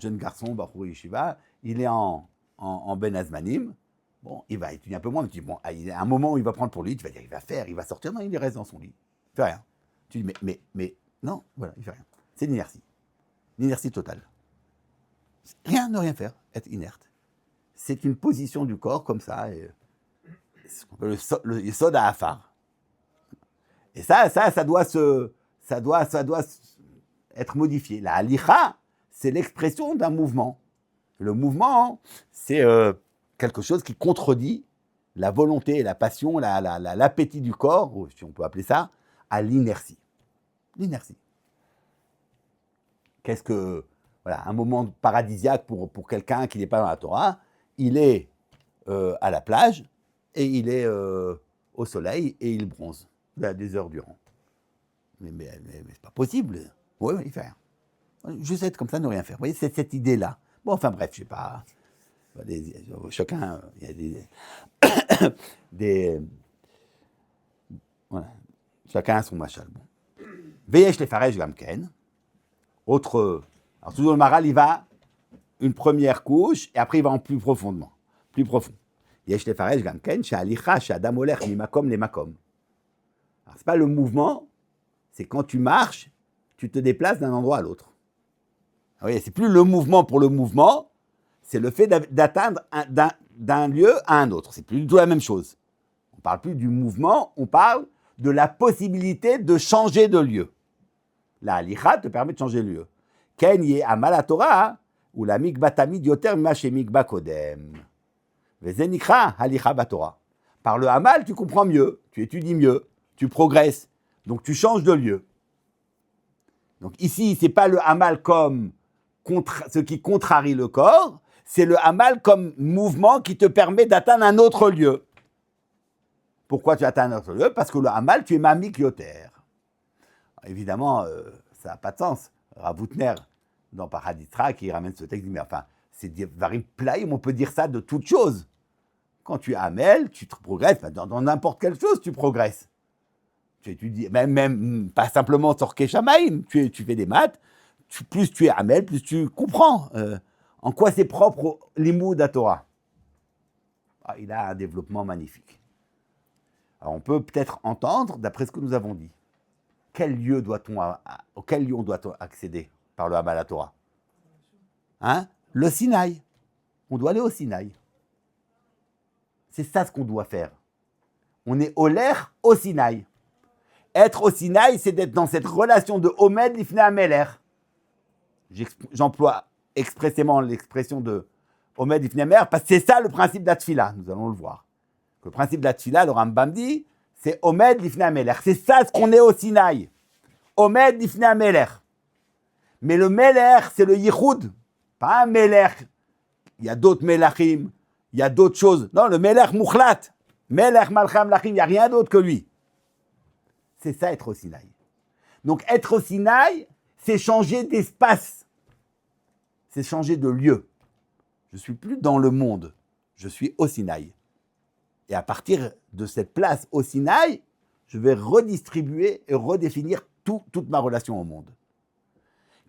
jeune garçon, Bachour Yeshiva, il est en Ben Azmanim. Bon, il va étudier un peu moins, mais tu dis, bon, il y a un moment où il va prendre pour lui, tu vas dire, il va sortir, non, il reste dans son lit. Il fait rien. Tu dis, mais, non, voilà, il fait rien. C'est l'inertie totale. Rien, ne rien faire, être inerte. C'est une position du corps comme ça, et c'est ce qu'on appelle le yesod ha'afar. Et ça doit être modifié. La halicha, c'est l'expression d'un mouvement. Le mouvement, c'est quelque chose qui contredit la volonté, la passion, l'appétit du corps, ou si on peut appeler ça, à l'inertie. L'inertie. Qu'est-ce que... Voilà, un moment paradisiaque pour quelqu'un qui n'est pas dans la Torah, il est à la plage, et il est au soleil, et il bronze des heures durant. Mais c'est pas possible. Oui, il fait rien. Juste être comme ça, ne rien faire. Vous voyez, c'est cette idée-là. Bon, enfin bref, je sais pas. Chacun, il y a voilà. Chacun a son machal. Bon. Veyesh les farej gamken. Autre. Alors toujours le maral, il va une première couche et après il va en plus profondément, plus profond. Yesh les farej gamken, chez alicha, chez adam oler, mi makom les makom. Alors c'est pas le mouvement, c'est quand tu marches, tu te déplaces d'un endroit à l'autre. Vous voyez, c'est plus le mouvement pour le mouvement, c'est le fait d'atteindre d'un lieu à un autre. C'est plus du tout la même chose. On ne parle plus du mouvement, on parle de la possibilité de changer de lieu. La halicha te permet de changer de lieu. Ken yé amal haTorah, ou la mikba tamid yoter mima she mikba kodem. Veze nikra halicha baTorah. Par le hamal, tu comprends mieux, tu étudies mieux, tu progresses, donc tu changes de lieu. Donc ici, ce n'est pas le hamal comme ce qui contrarie le corps, c'est le hamal comme mouvement qui te permet d'atteindre un autre lieu. Pourquoi tu atteins un autre lieu? Parce que le hamal, tu es mamik yoter. Évidemment, ça n'a pas de sens. Rav Outner, dans Paraditra, qui ramène ce texte, dit, mais enfin, c'est varim plaïm, on peut dire ça de toute chose. Quand tu es hamel, tu progresses, dans n'importe quelle chose, tu progresses. Tu étudies, même pas simplement Torke Shamaim, tu fais des maths, plus tu es hamel, plus tu comprends en quoi c'est propre l'imoud à Torah. Il a un développement magnifique. Alors on peut peut-être entendre, d'après ce que nous avons dit, auquel lieu on doit accéder par le Hamal à Torah? Le Sinaï. On doit aller au Sinaï. C'est ça ce qu'on doit faire. On est olaire au Sinaï. Être au Sinaï, c'est d'être dans cette relation de Omed Lifnei Hamelech. J'emploie expressément l'expression de Omed Lifnei Hamelech parce que c'est ça le principe d'Atfila. Nous allons le voir. Le principe d'Atfila, le Rambam dit, c'est Omed Lifnei Hamelech. C'est ça ce qu'on est au Sinaï. Omed Lifnei Hamelech. Mais le Melech, c'est le Yichud. Pas un Melech. Il y a d'autres Melachim. Il y a d'autres choses. Non, le Melech Mukhlat. Melech Malcham Lachim, il n'y a rien d'autre que lui. C'est ça, être au Sinaï. Donc, être au Sinaï, c'est changer d'espace. C'est changer de lieu. Je ne suis plus dans le monde. Je suis au Sinaï. Et à partir de cette place au Sinaï, je vais redistribuer et redéfinir toute ma relation au monde.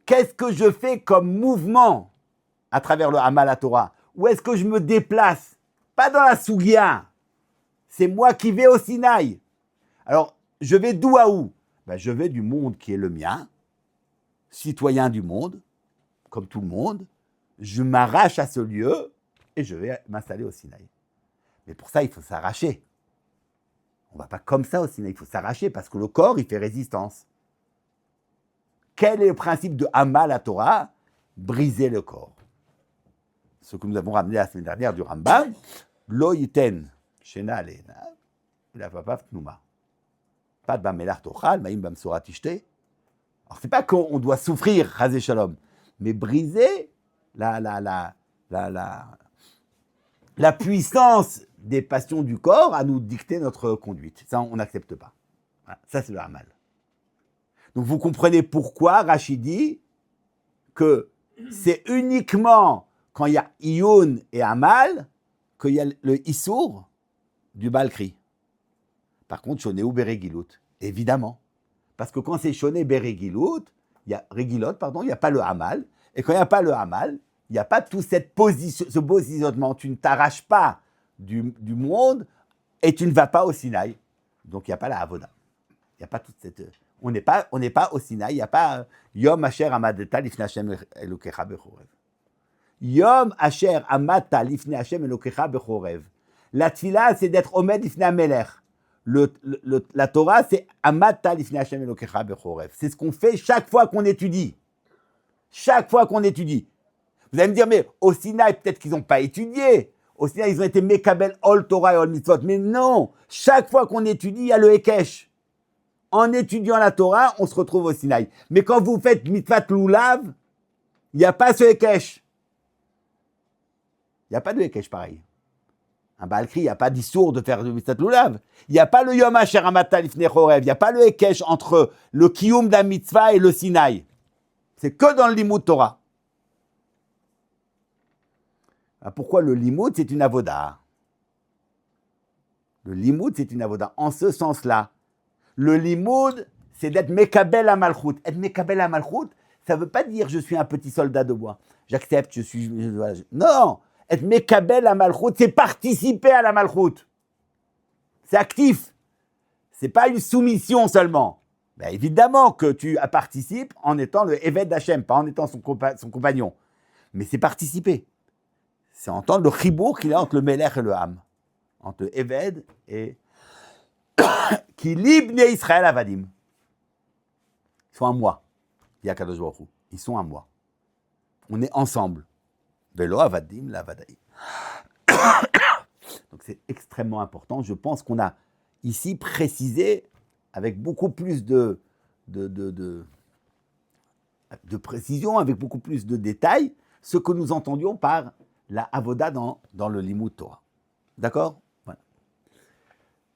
Qu'est-ce que je fais comme mouvement à travers le Hamal à Torah? Où est-ce que je me déplace? Pas dans la Sougia. C'est moi qui vais au Sinaï. Alors, je vais d'où à où? Je vais du monde qui est le mien, citoyen du monde, comme tout le monde. Je m'arrache à ce lieu et je vais m'installer au Sinaï. Mais pour ça, il faut s'arracher. On ne va pas comme ça au Sinaï, il faut s'arracher parce que le corps, il fait résistance. Quel est le principe de Hamal à Torah? Briser le corps. Ce que nous avons ramené la semaine dernière du Rambam, Lo yiten Shena Alena, la Papav Tnouma. Pas de Bamelach Tochal, Maïm Bamsora Tishte. Alors, c'est pas qu'on doit souffrir, Razé Shalom, mais briser la puissance des passions du corps à nous dicter notre conduite. Ça, on n'accepte pas. Voilà. Ça, c'est le Hamal. Donc, vous comprenez pourquoi Rachid dit que c'est uniquement quand il y a Iyun et Hamal qu'il y a le Issour du Balkri. Par contre, Shoné ou Beregilut, évidemment. Parce que quand c'est Shoné Beregilut, il y a Regilot, pardon, il n'y a pas le Hamal. Et quand il n'y a pas le Hamal, il n'y a pas tout ce positionnement. Tu ne t'arraches pas du monde et tu ne vas pas au Sinaï. Donc, il n'y a pas la Avoda. Il n'y a pas toute cette... On n'est pas au Sinaï. Il n'y a pas Yom Asher Amadeta Lifnei Hashem Elokecha Bechorev. Yom Asher Amadta Lifnei Hashem Elokecha Bechorev. La tfila, c'est d'être Omed Lifnei Amelech. La Torah, c'est Amadta Lifnei Hashem Elokecha Bechorev. C'est ce qu'on fait chaque fois qu'on étudie. Chaque fois qu'on étudie. Vous allez me dire, mais au Sinaï, peut-être qu'ils n'ont pas étudié. Au Sinaï, ils ont été Mekabel Ol Torah et Ol Mitzvot. Mais non, chaque fois qu'on étudie, il y a le Hekesh. En étudiant la Torah, on se retrouve au Sinaï. Mais quand vous faites Mitzvat Lulav, il n'y a pas ce Hekesh. Il n'y a pas de Hekesh pareil. Un Baal-Kri, il n'y a pas d'issour de faire du Mitzvat Lulav. Il n'y a pas le Yom Asher Amadta Lifnei Chorev. Il n'y a pas le Hekesh entre le Kiyum d'un Mitzvah et le Sinaï. C'est que dans le Limud Torah. Pourquoi le Limud, c'est une avoda? Le Limud, c'est une avoda. En ce sens-là, le Limud, c'est d'être Mekabel à Malchut. Être Mekabel à Malchut, ça ne veut pas dire je suis un petit soldat de bois. J'accepte, je suis... Non, être Mekabel à Malchut, c'est participer à la Malchut. C'est actif. Ce n'est pas une soumission seulement. Ben évidemment que tu participes en étant le Eved d'Hachem, pas en étant son compagnon. Mais c'est participer. C'est entendre le chibour qu'il y a entre le Melech et le Ham. Entre le Eved et... qui libne Israël Avadim. Ils sont à moi. Il y a Kadosh Baruch Hu. Ils sont à moi. On est ensemble. Velo Avadim, la Vadaï. Donc c'est extrêmement important. Je pense qu'on a ici précisé avec beaucoup plus de précision, avec beaucoup plus de détails, ce que nous entendions par la Avoda dans le Limud Torah. D'accord ?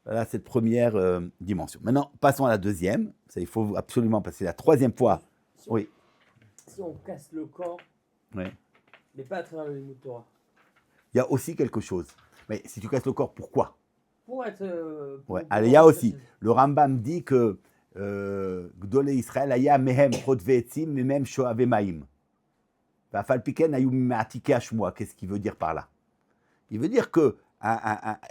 Voilà cette première dimension. Maintenant, passons à la deuxième. Ça, il faut absolument passer la troisième fois. Oui. Si on casse le corps, Oui. mais pas à travers le Limud Torah. Il y a aussi quelque chose. Mais si tu casses le corps, pourquoi ? Pour être... Ouais. Alors, il y a aussi. Le Rambam dit que Gdolé Israël aya mehem chodve etzim memem shoave maim. Vafal piken ayu mimatike ashmoa. Qu'est-ce qu'il veut dire par là ? Il veut dire que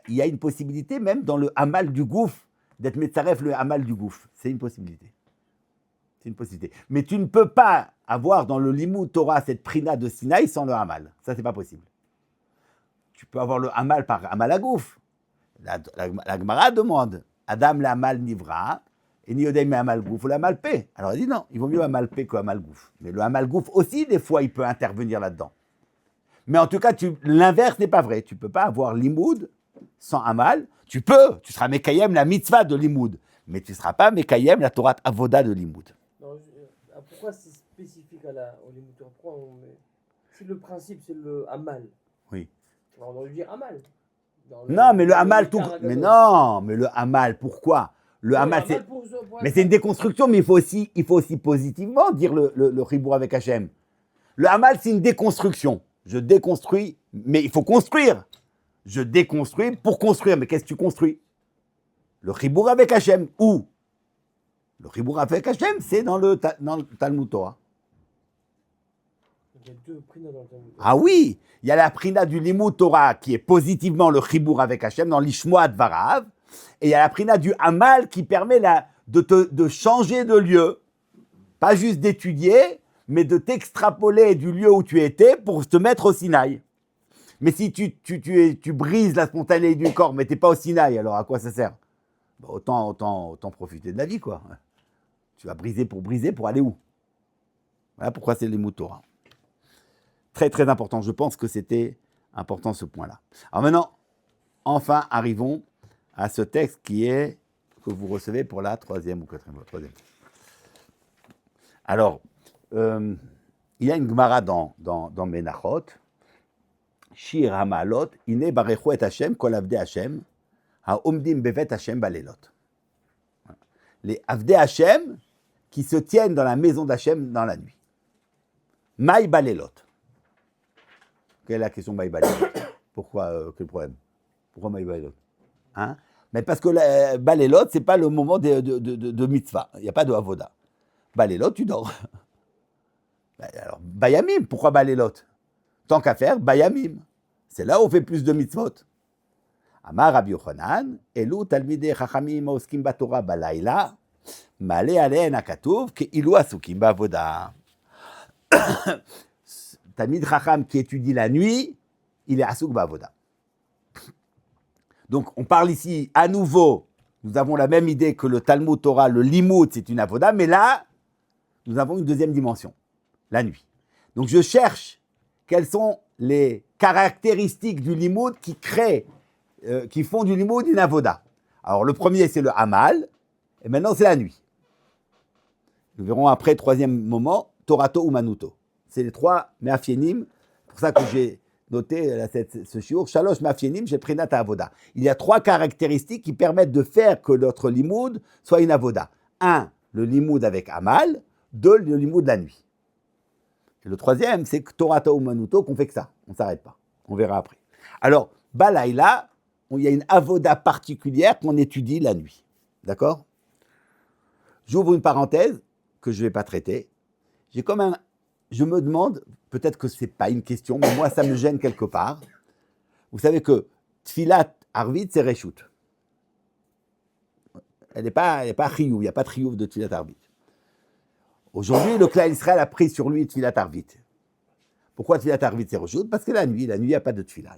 il y a une possibilité, même dans le Hamal du Gouf, d'être Metzaref le Hamal du Gouf. C'est une possibilité. C'est une possibilité. Mais tu ne peux pas avoir dans le Limud Torah cette Prina de Sinaï sans le Hamal. Ça, c'est pas possible. Tu peux avoir le Hamal par Hamal à Gouf. La Gemara demande Adam le Hamal Nivra, et Niodem le Hamal Gouf ou le Hamal P. Alors, il dit non, il vaut mieux Hamal P que Hamal Gouf. Mais le Hamal Gouf aussi, des fois, il peut intervenir là-dedans. Mais en tout cas, l'inverse n'est pas vrai. Tu ne peux pas avoir Limoud sans Hamal. Tu seras Mekayem la mitzvah de Limoud. Mais tu ne seras pas Mekayem la Torah Avoda de Limoud. Pourquoi c'est spécifique au Limud Torah? Si le principe, c'est le Hamal. Oui. On aurait dû dire Hamal. Non, mais le Hamal, tout. Mais non, mais le Hamal, pourquoi? Le Hamal, c'est. Mais c'est une déconstruction, mais il faut aussi positivement dire le Ribour avec Hachem. Le Hamal, c'est une déconstruction. Je déconstruis, mais il faut construire. Je déconstruis pour construire. Mais qu'est-ce que tu construis? Le Ribour avec Hachem. Où? Le Ribour avec Hachem, c'est dans le Talmud Torah. Il y a deux prinas dans le Talmud. Ah oui, il y a la prina du Limud Torah qui est positivement le Ribour avec Hachem dans l'Ishmoa Dvarav. Et il y a la prina du Hamal qui permet de changer de lieu. Pas juste d'étudier, mais de t'extrapoler du lieu où tu étais pour te mettre au Sinaï. Mais si tu brises la spontanéité du corps, mais tu n'es pas au Sinaï, alors à quoi ça sert? Autant profiter de la vie, quoi. Tu vas briser pour aller où? Voilà pourquoi c'est les Limud Torah. Très, très important. Je pense que c'était important ce point-là. Alors maintenant, enfin, arrivons à ce texte que vous recevez pour la troisième ou troisième. Alors, il y a une Gemara dans Menachot, Shir Hamalot, Ine Barechu et Hashem, Kol Avdei Hashem, Haomdim Bevet Hashem Balelot. Les Avdei Hashem qui se tiennent dans la maison d'Hashem dans la nuit. Maï Balelot. Quelle est la question Maï Balelot? Pourquoi, quel problème? Pourquoi Maï Balelot? Hein? Mais parce que Balelot, ce n'est pas le moment de mitzvah. Il n'y a pas de avoda. Balelot, tu dors. Alors, Bayamim, pourquoi Balelot? Tant qu'à faire, Bayamim. C'est là où on fait plus de mitzvot. Amar Rabbi Yochanan, Elu talmidei chachamim oskim batorah balayla, malé aleen hakatuv, keilu asukim ba'avoda. Talmid chacham qui étudie la nuit, il est asuk ba'avoda. Donc, on parle ici, à nouveau, nous avons la même idée que le Talmud Torah, le Limoud, c'est une avoda, mais là, nous avons une deuxième dimension, la nuit. Donc, je cherche quelles sont les caractéristiques du Limoud qui font du Limoud une avoda. Alors, le premier, c'est le Hamal, et maintenant, c'est la nuit. Nous verrons après, troisième moment, Torato ou Manuto. C'est les trois Meafienim, pour ça que j'ai noté ce shiur, Shalosh Meafienim, j'ai pris Nata Avoda. Il y a trois caractéristiques qui permettent de faire que notre Limoud soit une avoda. Un, le Limoud avec Hamal. Deux, le Limoud la nuit. Et le troisième, c'est que Torato ou Manuto, qu'on fait que ça. On ne s'arrête pas. On verra après. Alors, Balaïla, il y a une avoda particulière qu'on étudie la nuit. D'accord? J'ouvre une parenthèse que je ne vais pas traiter. Je me demande, peut-être que ce n'est pas une question, mais moi, ça me gêne quelque part. Vous savez que Tfilat Arvit, c'est Reshut. Elle n'est pas Chiyuv, il n'y a pas de Chiyuv de Tfilat Arvit. Aujourd'hui, le Klal Israël a pris sur lui Tfilat Arvit. Pourquoi Tfilat Arvit, c'est Reshut? Parce que la nuit, il n'y a pas de Tfilat.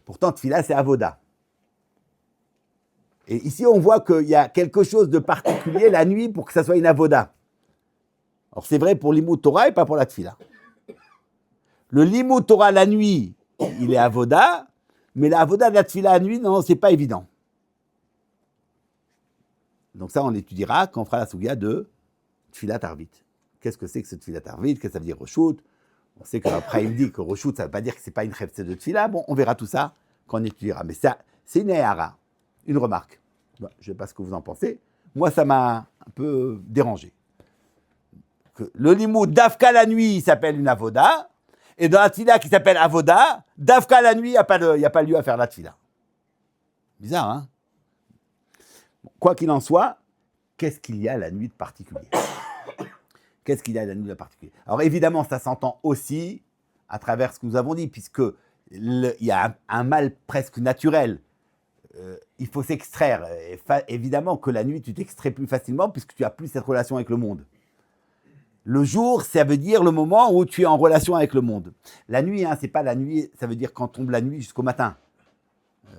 Pourtant, Tfilat, c'est Avoda. Et ici, on voit qu'il y a quelque chose de particulier la nuit pour que ça soit une Avoda. Alors, c'est vrai pour l'Limoud Torah et pas pour la Tfila. Le Limoud Torah la nuit, il est Avoda, mais la Avoda de la Tfila la nuit, non, c'est pas évident. Donc ça, on étudiera quand on fera la Sougia de Tfilat Arvit. Qu'est-ce que c'est que ce Tfilat Arvit? Qu'est-ce que ça veut dire Reshut? On sait qu'après, il me dit que Reshut, ça ne veut pas dire que ce n'est pas une chefse de Tfila. Bon, on verra tout ça quand on étudiera. Mais ça, c'est une éhara, une remarque. Bon, je ne sais pas ce que vous en pensez. Moi, ça m'a un peu dérangé. Que le limoud d'Afka la nuit, il s'appelle une avoda, et dans la tfila qui s'appelle avoda, d'Afka la nuit, il n'y a pas lieu à faire la tfila. Bizarre, hein? Bon, quoi qu'il en soit, qu'est-ce qu'il y a la nuit de particulier? Qu'est-ce qu'il y a la nuit de particulier? Alors évidemment, ça s'entend aussi à travers ce que nous avons dit, puisque il y a un mal presque naturel. Il faut s'extraire. Évidemment que la nuit, tu t'extrais plus facilement, puisque tu n'as plus cette relation avec le monde. Le jour, ça veut dire le moment où tu es en relation avec le monde. La nuit, c'est pas la nuit, ça veut dire quand tombe la nuit jusqu'au matin.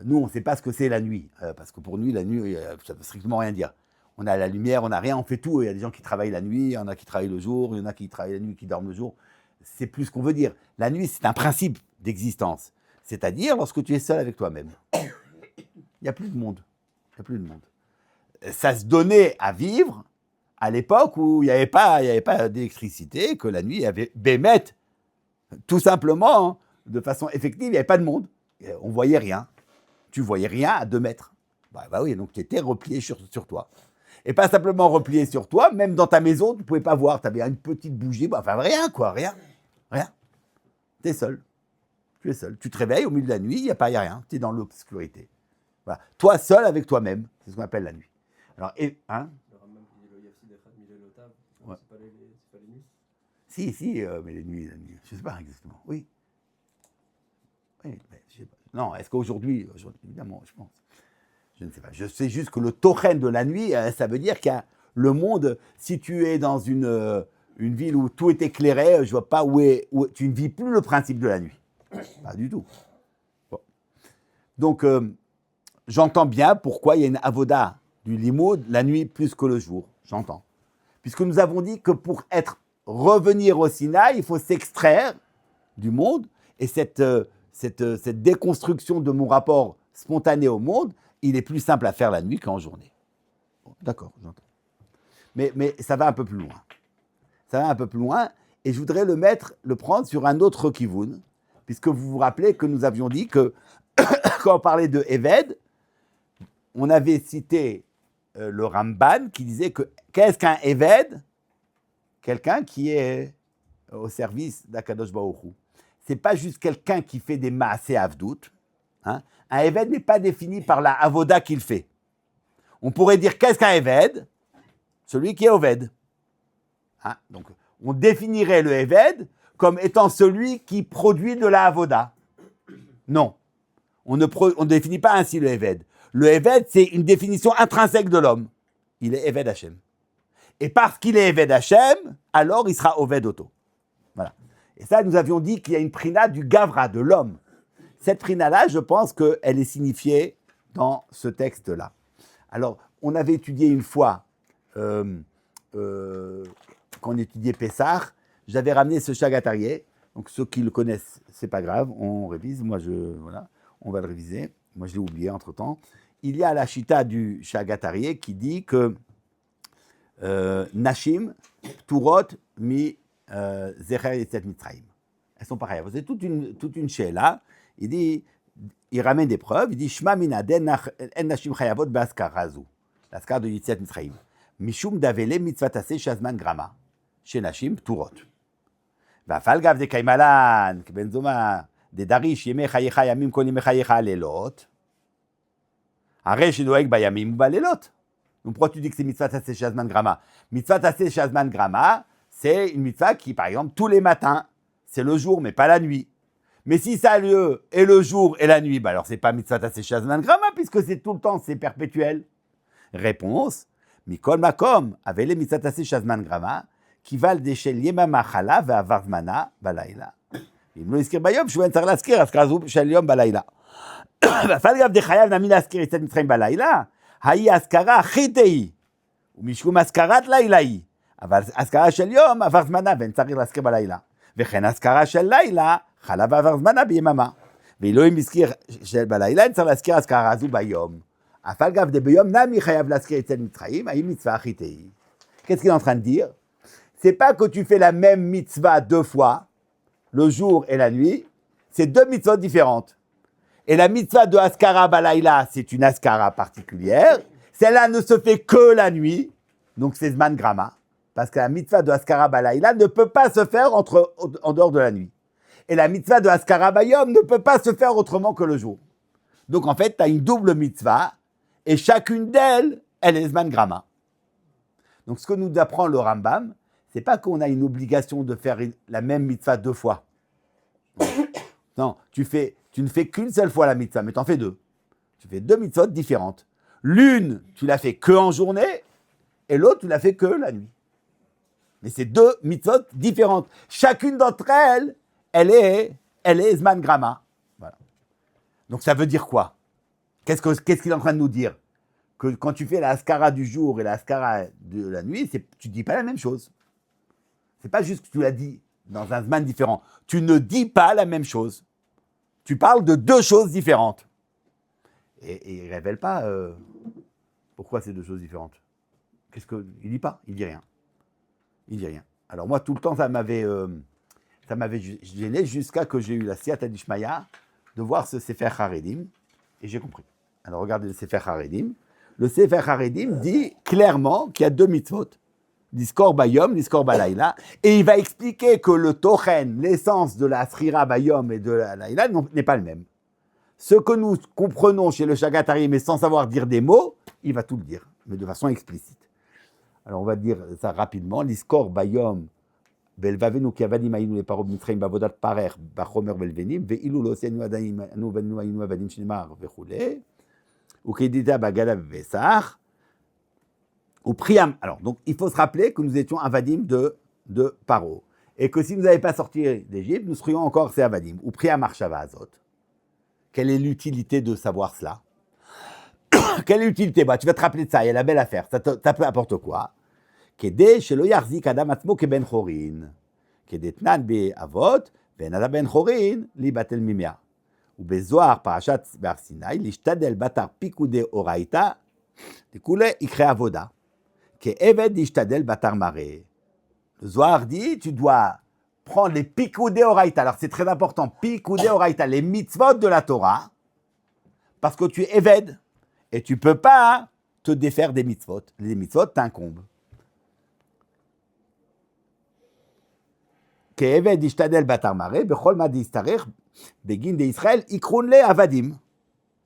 Nous, on ne sait pas ce que c'est la nuit, parce que pour nous, la nuit, ça ne veut strictement rien dire. On a la lumière, on n'a rien, on fait tout. Il y a des gens qui travaillent la nuit, il y en a qui travaillent le jour, il y en a qui travaillent la nuit, qui dorment le jour. C'est plus ce qu'on veut dire. La nuit, c'est un principe d'existence. C'est-à-dire lorsque tu es seul avec toi-même. Il n'y a plus de monde. Il n'y a plus de monde. Ça se donnait à vivre à l'époque où il n'y avait pas d'électricité, que la nuit, il y avait bémet, tout simplement, hein, de façon effective, il n'y avait pas de monde. On ne voyait rien. Tu ne voyais rien à 2 mètres. Bah oui, donc tu étais replié sur toi. Et pas simplement replié sur toi, même dans ta maison, tu ne pouvais pas voir. Tu avais une petite bougie, enfin rien, quoi, rien. Tu es seul. Tu es seul. Tu te réveilles au milieu de la nuit, il n'y a rien. Tu es dans l'obscurité. Voilà. Toi seul avec toi-même, c'est ce qu'on appelle la nuit. Alors, Ouais. C'est pas les nuits? Si, mais les nuits, je ne sais pas exactement. Oui, mais je sais pas. Non, est-ce qu'aujourd'hui, évidemment, je pense. Je ne sais pas. Je sais juste que le tochen de la nuit, ça veut dire qu'il y a le monde, si tu es dans une ville où tout est éclairé, je ne vois pas où tu ne vis plus le principe de la nuit. Pas du tout. Bon. Donc, j'entends bien pourquoi il y a une avoda du limoud la nuit plus que le jour. J'entends. Puisque nous avons dit que pour revenir au Sinaï, il faut s'extraire du monde. Et cette cette déconstruction de mon rapport spontané au monde, il est plus simple à faire la nuit qu'en journée. Bon, d'accord, j'entends. Mais ça va un peu plus loin. Ça va un peu plus loin, et je voudrais le prendre sur un autre kivoun, puisque vous vous rappelez que nous avions dit que quand on parlait de Eved, on avait cité le Ramban qui disait que qu'est-ce qu'un Eved? Quelqu'un qui est au service d'Akadosh Baruch Hu. C'est pas juste quelqu'un qui fait des maaseh avdout. Hein. Un Eved n'est pas défini par la avoda qu'il fait. On pourrait dire qu'est-ce qu'un Eved? Celui qui est Oved. Hein. Donc, on définirait le Eved comme étant celui qui produit de la avoda. Non, on ne définit pas ainsi le Eved. Le Eved, c'est une définition intrinsèque de l'homme. Il est Eved Hashem. Et parce qu'il est Eved Hashem, alors il sera Oved Oto. Voilà. Et ça, nous avions dit qu'il y a une prina du Gavra, de l'homme. Cette prina-là, je pense qu'elle est signifiée dans ce texte-là. Alors, on avait étudié une fois, quand on étudiait Pessah, j'avais ramené ce Chagatarié. Donc, ceux qui le connaissent, c'est pas grave, on révise. Voilà, on va le réviser. Moi, je l'ai oublié entre-temps. Il y a la chita du Chagatarié qui dit que Nashim, Turot, Mi, Zecher et Mitzrayim. Elles sont pareilles. C'est toute une sheila. Il ramène des preuves. Il dit Shma minaden en Nashim chayavot b'askarazu. L'askar de Yitziat Mitzrayim. Mishum davele mitzvat aseh shazman grama. Chez Nashim, Turot. ואפל גב דקיימלן, כבן זומא, דדריש ימי חייך ימים כל ימי חייך הלילות, הרי שנוהג בימים ובלילות. Donc pourquoi tu dis que c'est mitzvah tassé shazman grama? Mitzvah tassé shazman grama, c'est une mitzvah qui, par exemple, tous les matins, c'est le jour, mais pas la nuit. Mais si ça a lieu et le jour et la nuit, bah alors c'est pas mitzvah tassé shazman grama, puisque c'est tout le temps, c'est perpétuel. Réponse, mikol makom, avait les mitzvah tassé shazman grama, qui valent des shel yemama chala ve'avar zmana balaila. אם לא הזכיר ביום, שהוא אין צריך להזכיר, אז כזו של יום בלילה. ואפל גב דחייב נמי להזכיר יצאת מצרים בלילה, ההיא הזכרה הכי תהי, ומשום הזכרת לילה היא, אבל הזכרה של יום עבר זמנה, ואין צריך להזכיר בלילה. וכן הזכרה של לילה, חלה ועבר זמנה ביממה. ואלוהים הזכיר בלילה, אין צריך להזכיר הזכרה הזו ביום. אפל גב דביום נמי חייב להזכיר יצאת מצרים, ההיא מצווה הכי תהי. Qu'est-ce qu'il est en train de dire? C'est pas que tu fais la même mitzvah deux fois, le jour et la nuit, c'est deux mitzvot différentes. Et la mitzvah de Askara Balaïla, c'est une Askara particulière. Celle-là ne se fait que la nuit, donc c'est Zman Grama. Parce que la mitzvah de Askara Balaïla ne peut pas se faire en dehors de la nuit. Et la mitzvah de Askara Bayom ne peut pas se faire autrement que le jour. Donc en fait, tu as une double mitzvah, et chacune d'elles, elle est Zman Grama. Donc ce que nous apprend le Rambam, c'est pas qu'on a une obligation de faire la même mitzvah deux fois. Non, tu ne fais qu'une seule fois la mitzvah, mais tu en fais deux. Tu fais deux mitzvot différentes. L'une, tu la fais que en journée, et l'autre, tu la fais que la nuit. Mais c'est deux mitzvot différentes. Chacune d'entre elles, elle est Zman Grama. Voilà. Donc ça veut dire quoi? Qu'est-ce qu'il est en train de nous dire? Que quand tu fais la Askara du jour et la Askara de la nuit, tu ne dis pas la même chose. C'est pas juste que tu l'as dit dans un Zman différent. Tu ne dis pas la même chose. Tu parles de deux choses différentes. Et il ne révèle pas pourquoi c'est deux choses différentes. Il dit pas, il dit rien. Il dit rien. Alors moi, tout le temps, ça m'avait gêné jusqu'à que j'ai eu la Siyata d'Ishmaïa de voir ce Sefer Haredim, et j'ai compris. Alors regardez le Sefer Haredim. Le Sefer Haredim dit clairement qu'il y a deux mitzvot. L'Iskor Bayom, l'Iskor Balayla, et il va expliquer que le Tochen, l'essence de la Srira Bayom et de la Laïla n'est pas le même. Ce que nous comprenons chez le Chagatari, mais sans savoir dire des mots, il va tout le dire, mais de façon explicite. Alors on va dire ça rapidement. L'Iskor Bayom, Belvavenu Kiavadim Aïnou les Parob Mitraim Bavodat Parer, Bachomer Belvenim, Veilou Losenu Adaim, Anu Venu Aïnou Avadim Shnemar, Vechoulé, ou Kedita Bagada Vesach. Ou Priam. Alors, donc, il faut se rappeler que nous étions Avadim de Paro. Et que si nous n'avions pas sorti d'Égypte, nous serions encore ces Avadim. Ou Priam Marshava Azot. Quelle est l'utilité de savoir cela? Quelle est l'utilité? Tu vas te rappeler de ça, il y a la belle affaire. Ça peut apporter quoi? Kede shelo yarzik adam atzmo keben chorin. Kede tnan be avot, ben adam ben chorin, li batel mimia. ou bezoar parashat bar Sinai, l'ishtadel batar pikude oraita, découlé ikre avoda, que eved l'ishtadel batar maré. Le Zohar dit, tu dois prendre les pikude oraita. Alors c'est très important, pikude oraita, les mitzvot de la Torah, parce que tu es eved, et tu ne peux pas te défaire des mitzvot. Les mitzvot t'incombent. Ke'eved ishtadel batar maré, bechol ma distarer, begin de Israël, ikrun le avadim.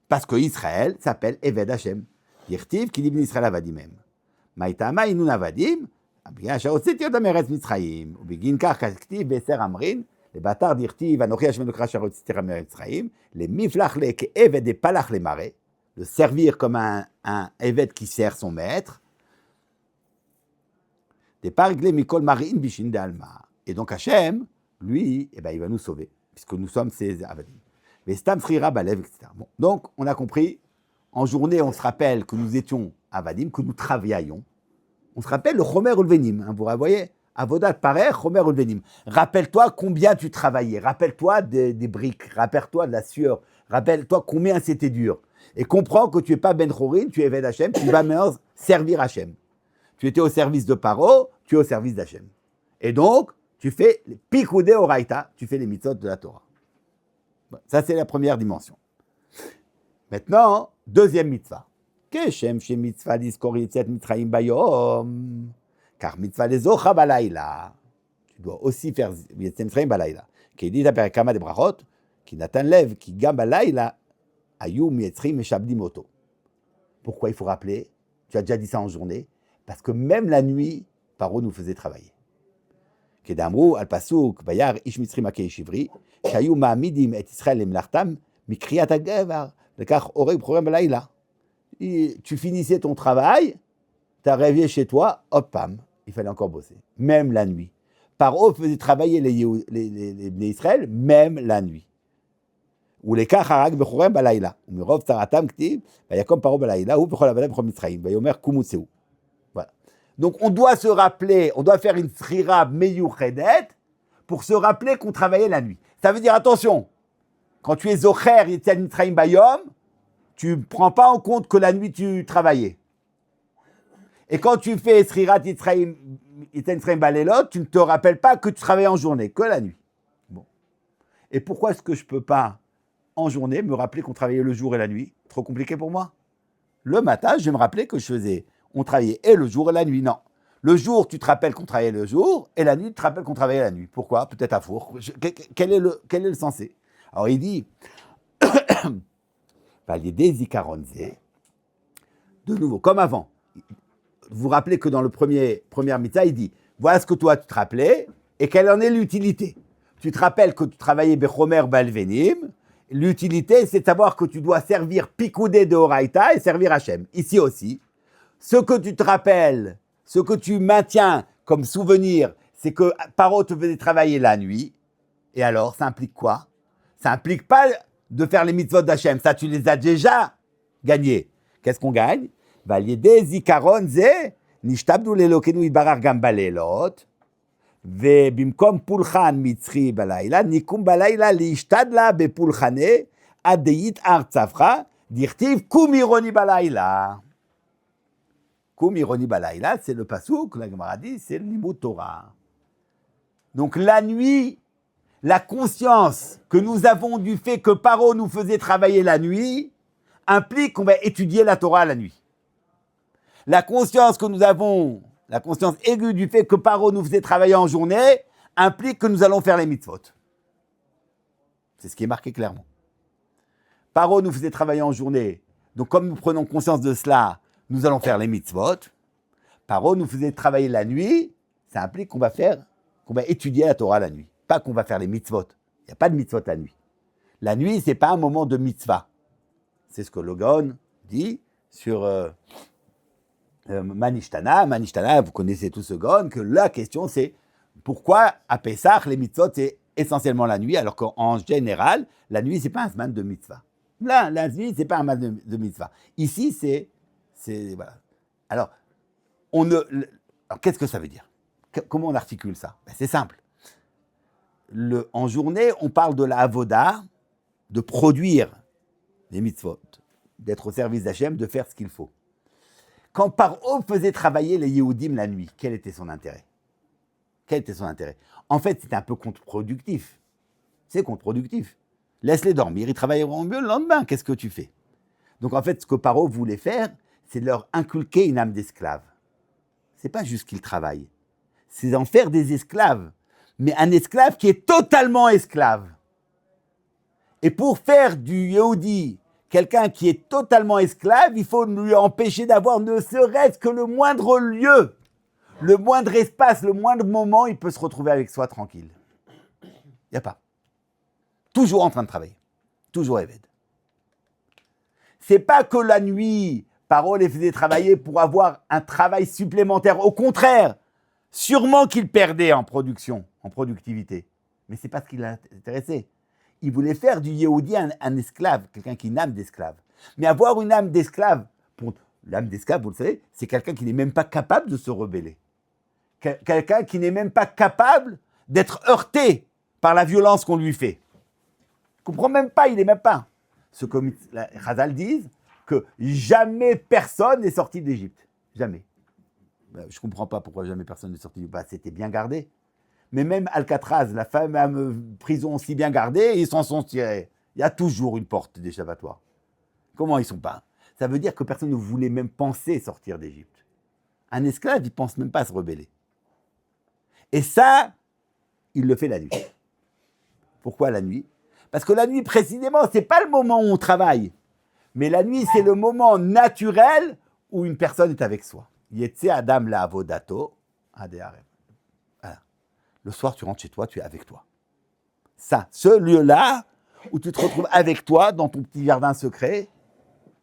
Parce que Israël s'appelle Eved Hashem. Yirtiv ki libni Israël avadimem. Maïtama inun avadim, bien שהוצאתי אותם מארץ מצרים, ובגין כך כתיב בעשר אמרין, לבתר דכתיב, אנוכי השם אלוהיך אשר הוצאתיך מארץ מצרים, למפלח כעבד דפלח למראה, de servir comme un évêque qui sert son maître, des parglés mikol marin bishin de alma. Et donc Hachem, lui, eh ben, il va nous sauver, puisque nous sommes ses avadim. Mais stam srira balev, etc. Bon, donc on a compris, en journée on se rappelle que nous étions avadim, que nous travaillions. On se rappelle le chomer ulvenim, hein, vous voyez, avodat parer, chomer ulvenim. Rappelle-toi combien tu travaillais, rappelle-toi des briques, rappelle-toi de la sueur, rappelle-toi combien c'était dur. Et comprends que tu n'es pas Ben Chorin, tu es Eved Hashem, tu vas maintenant servir Hashem. Tu étais au service de Paro, tu es au service d'Hashem. Et donc, tu fais les Pikoudé Oraita, tu fais les mitzvot de la Torah. Bon, ça, c'est la première dimension. Maintenant, deuxième mitzvah. Keshem she mitzvah lizkor yetziat Mitzrayim bayom. Car mitzvah lezocha balayla. Tu dois aussi faire yetziat Mitzrayim balayla. Qui dit à Perekama de Brachot, qui Natan Lev, qui gam balayla, ayou mietzrim meshabdim oto. Pourquoi il faut rappeler? Tu as déjà dit ça en journée. Parce que même la nuit, Paro nous faisait travailler. Kedamru al pasuk bayar ish mitzrim akei shivri, qu'ayou ma'amidim et Israël emlachtam mikriyat hagevar, lekach oreg program balayla. Tu finissais ton travail, tu as rêvé chez toi, hop, pam, il fallait encore bosser, même la nuit. Paro faisait travailler les Israël, même la nuit. Ou les kacharag bechorem balayla, ou mirov taratam ktiv, vayakom paro balayla, ou bechol avalem bechol mitzrayim, vayomer kumutseu. Voilà. Donc on doit se rappeler, on doit faire une srira meyuchedet pour se rappeler qu'on travaillait la nuit. Ça veut dire, attention, quand tu es zocher yetziat Mitzrayim bayom, tu ne prends pas en compte que la nuit tu travaillais. Et quand tu fais Srirat Yitzrayim Balelot, tu ne te rappelles pas que tu travaillais en journée, que la nuit. Bon. Et pourquoi est-ce que je ne peux pas, en journée, me rappeler qu'on travaillait le jour et la nuit? Trop compliqué pour moi. Le matin, je vais me rappeler que on travaillait et le jour et la nuit. Non. Le jour, tu te rappelles qu'on travaillait le jour, et la nuit, tu te rappelles qu'on travaillait la nuit. Pourquoi? Peut-être à four. Quel est le sensé? Alors il dit... De nouveau, comme avant. Vous vous rappelez que dans le première mitzvah, il dit, voilà ce que toi tu te rappelais, et quelle en est l'utilité. Tu te rappelles que tu travaillais Bechomer Balvenim, l'utilité c'est de savoir que tu dois servir Pikoudé de Horaïta et servir Hachem. Ici aussi, ce que tu te rappelles, ce que tu maintiens comme souvenir, c'est que Paro te faisait travailler la nuit, et alors, ça implique quoi? Ça implique pas de faire les mitzvot d'Hachem, ça tu les as déjà gagnés. Qu'est-ce qu'on gagne? Valiede zikaron ze nishtabdu lelokenu ibarar gam balelot ve bimkom pulchan mitzri balayla nikum balayla lishtadla bepulchane adeit artzavcha dirtiv kum ironi balayla. Kum ironi balayla, c'est le pasuk, la Gemara dit, c'est le limud Torah. Donc la nuit, la conscience que nous avons du fait que Paro nous faisait travailler la nuit implique qu'on va étudier la Torah la nuit. La conscience que nous avons, la conscience aiguë du fait que Paro nous faisait travailler en journée implique que nous allons faire les mitzvot. C'est ce qui est marqué clairement. Paro nous faisait travailler en journée, donc comme nous prenons conscience de cela, nous allons faire les mitzvot. Paro nous faisait travailler la nuit, ça implique qu'on va étudier la Torah la nuit. Pas qu'on va faire les mitzvot. Il n'y a pas de mitzvot la nuit. La nuit, ce n'est pas un moment de mitzvah. C'est ce que le Gaon dit sur Manishtana. Manishtana, vous connaissez tous ce Gaon, que la question c'est pourquoi à Pessah, les mitzvot, c'est essentiellement la nuit, alors qu'en général, la nuit, ce n'est pas un semaine de mitzvah. Là, la nuit, ce n'est pas un semaine de mitzvah. Ici, c'est voilà. Alors, qu'est-ce que ça veut dire? Comment on articule ça? Ben, c'est simple. En journée, on parle de la avoda de produire les mitzvot, d'être au service d'Hachem, de faire ce qu'il faut. Quand Paro faisait travailler les Yehudim la nuit, quel était son intérêt? Quel était son intérêt? En fait, c'était un peu contre-productif. C'est contre-productif. Laisse-les dormir, ils travailleront mieux le lendemain. Qu'est-ce que tu fais? Donc en fait, ce que Paro voulait faire, c'est de leur inculquer une âme d'esclave. C'est pas juste qu'ils travaillent, c'est d'en faire des esclaves. Mais un esclave qui est totalement esclave. Et pour faire du Yehudi quelqu'un qui est totalement esclave, il faut lui empêcher d'avoir ne serait-ce que le moindre lieu, le moindre espace, le moindre moment, il peut se retrouver avec soi tranquille. Il n'y a pas. Toujours en train de travailler. Toujours Eved. C'est pas que la nuit, Paro les faisait travailler pour avoir un travail supplémentaire. Au contraire, sûrement qu'il perdait en production, en productivité. Mais c'est pas ce qui l'intéressait. Il voulait faire du Yehudi un esclave, quelqu'un qui a une âme d'esclave. Mais avoir une âme d'esclave, l'âme d'esclave, vous le savez, c'est quelqu'un qui n'est même pas capable de se rebeller. Quelqu'un qui n'est même pas capable d'être heurté par la violence qu'on lui fait. Il ne comprend même pas, il n'est même pas. Ce que les Chazal disent, que jamais personne n'est sorti d'Égypte. Jamais. Je ne comprends pas pourquoi jamais personne n'est sorti d'Égypte. C'était bien gardé. Mais même Alcatraz, la fameuse prison si bien gardée, ils s'en sont tirés. Il y a toujours une porte d'échappatoire. Comment ils ne sont pas? Ça veut dire que personne ne voulait même penser sortir d'Égypte. Un esclave, il ne pense même pas à se rebeller. Et ça, il le fait la nuit. Pourquoi la nuit? Parce que la nuit, précisément, ce n'est pas le moment où on travaille. Mais la nuit, c'est le moment naturel où une personne est avec soi. Yetse Adam la avodato adeharem. Le soir, tu rentres chez toi, tu es avec toi. Ça, ce lieu-là, où tu te retrouves avec toi, dans ton petit jardin secret,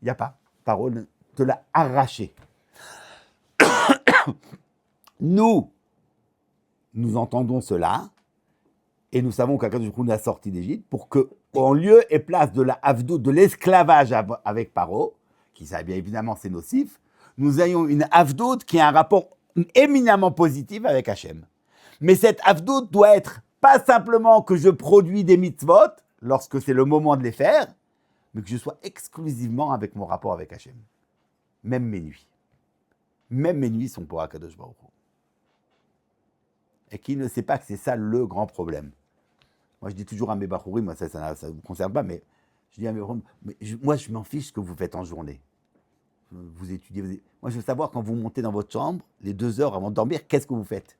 il n'y a pas. Parole te l'a arraché. Nous entendons cela, et nous savons qu'Akadosh Baruch Hu nous a sortis d'Égypte, pour qu'en lieu et place de la avdout, de l'esclavage avec Paro, qui ça bien évidemment c'est nocif, nous ayons une avdout qui a un rapport éminemment positif avec Hachem. Mais cette avdout doit être pas simplement que je produis des mitzvot, lorsque c'est le moment de les faire, mais que je sois exclusivement avec mon rapport avec Hachem. Même mes nuits. Même mes nuits sont pour Akadosh Baruch Hu. Et qui ne sait pas que c'est ça le grand problème. Moi, je dis toujours à mes bachourim, moi ça ne vous concerne pas, mais je dis à mes bachourim, moi, je m'en fiche ce que vous faites en journée. Vous étudiez. Moi, je veux savoir, quand vous montez dans votre chambre, les 2 heures avant de dormir, qu'est-ce que vous faites?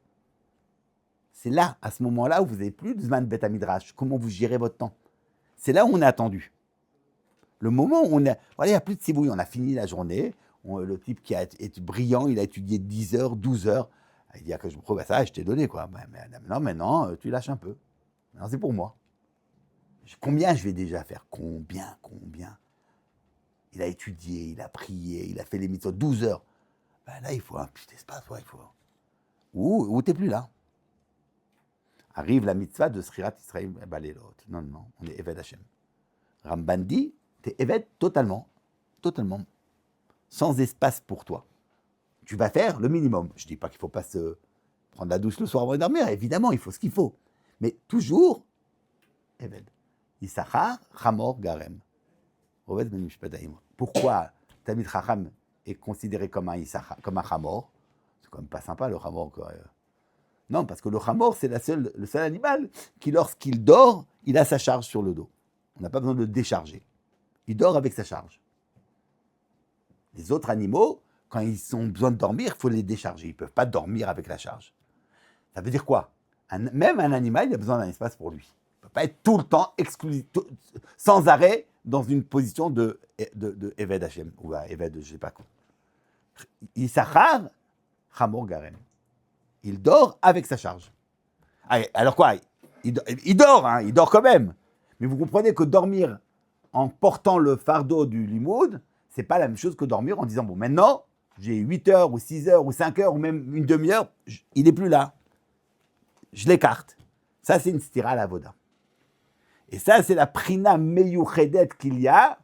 C'est là, à ce moment-là, où vous n'avez plus de Zman Bet Midrash. Comment vous gérez votre temps? C'est là où on est attendu. Le moment où on est... Voilà, il n'y a plus de cibouille. On a fini la journée. Le type qui est brillant, il a étudié 10 heures, 12 heures. Il dit que je me prouve ça, je t'ai donné, quoi. Maintenant, tu lâches un peu. Non, c'est pour moi. Combien je vais déjà faire? Combien? Il a étudié, il a prié, il a fait les mitzvot 12 heures. Là, il faut un petit espace. Ouais, il faut... Ou tu n'es plus là. Arrive la mitzvah de Srirat Israël Balelot. Non, on est Eved Hashem. Ramban dit, tu es Eved totalement, sans espace pour toi. Tu vas faire le minimum. Je ne dis pas qu'il ne faut pas se prendre la douche le soir avant de dormir. Évidemment, il faut ce qu'il faut. Mais toujours, Eved. Issachar, Hamor, Garem. Pourquoi Talmid Chacham est considéré comme un Issachar, comme un Hamor? C'est quand même pas sympa le Hamor. Non, parce que le Hamor, c'est le seul animal qui, lorsqu'il dort, il a sa charge sur le dos. On n'a pas besoin de le décharger. Il dort avec sa charge. Les autres animaux, quand ils ont besoin de dormir, il faut les décharger. Ils ne peuvent pas dormir avec la charge. Ça veut dire quoi? Même un animal, il a besoin d'un espace pour lui. Il ne peut pas être tout le temps, sans arrêt, dans une position de Eved Hashem, ou Eved, je ne sais pas quoi. Issachar, Hamor Garem. Il dort avec sa charge. Alors quoi? Il dort quand même. Mais vous comprenez que dormir en portant le fardeau du limoud, c'est pas la même chose que dormir en disant, bon, maintenant, j'ai 8 heures, ou 6 heures, ou 5 heures, ou même une demi-heure, il n'est plus là. Je l'écarte. Ça, c'est une stira à la voda. Et ça, c'est la prina meyuchedet qu'il y a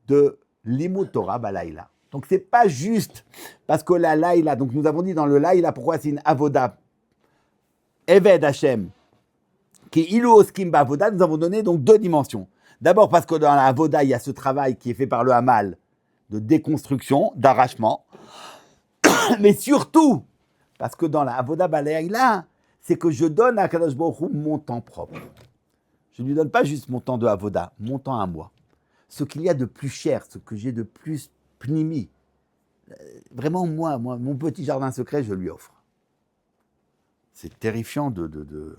de l'imoud Torah balaïla. Donc, ce n'est pas juste parce que la laïla, donc nous avons dit dans le laïla, pourquoi c'est une avoda, Eved Hashem, qui est ilu oskim ba avoda, nous avons donné donc 2 dimensions. D'abord parce que dans la Avoda, il y a ce travail qui est fait par le Hamal de déconstruction, d'arrachement. Mais surtout, parce que dans la Avoda Baleila, c'est que je donne à Kadosh Baruch Hu mon temps propre. Je ne lui donne pas juste mon temps de Avoda, mon temps à moi. Ce qu'il y a de plus cher, ce que j'ai de plus pnimi. Vraiment, moi, mon petit jardin secret, je lui offre. C'est terrifiant de...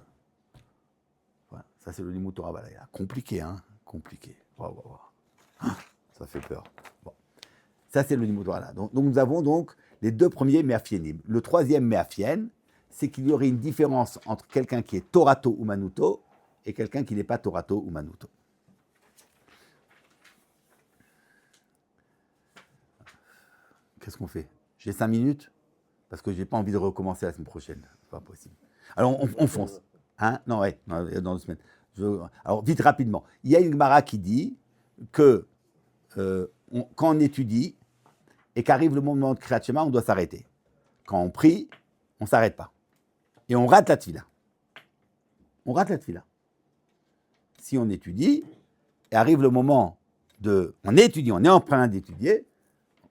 Voilà. Ça, c'est le Limut Torah Baleila. Compliqué, hein? Compliqué. Wow. Ça fait peur. Bon. Ça, c'est le Limut Torah. Donc, nous avons donc les deux premiers Meafienim. Le troisième Meafien, c'est qu'il y aurait une différence entre quelqu'un qui est Torato ou Manuto et quelqu'un qui n'est pas Torato ou Manuto. Qu'est-ce qu'on fait? J'ai 5 minutes parce que je n'ai pas envie de recommencer la semaine prochaine. C'est pas possible. Alors, on fonce. Hein? Non, ouais, dans 2 semaines. Alors, vite, rapidement. Il y a une Gemara qui dit que quand on étudie et qu'arrive le moment de Kriyat Shema, on doit s'arrêter. Quand on prie, on ne s'arrête pas. Et on rate la tefila. On rate la tefila. Si on étudie, et arrive le moment de... On étudie, on est en train d'étudier,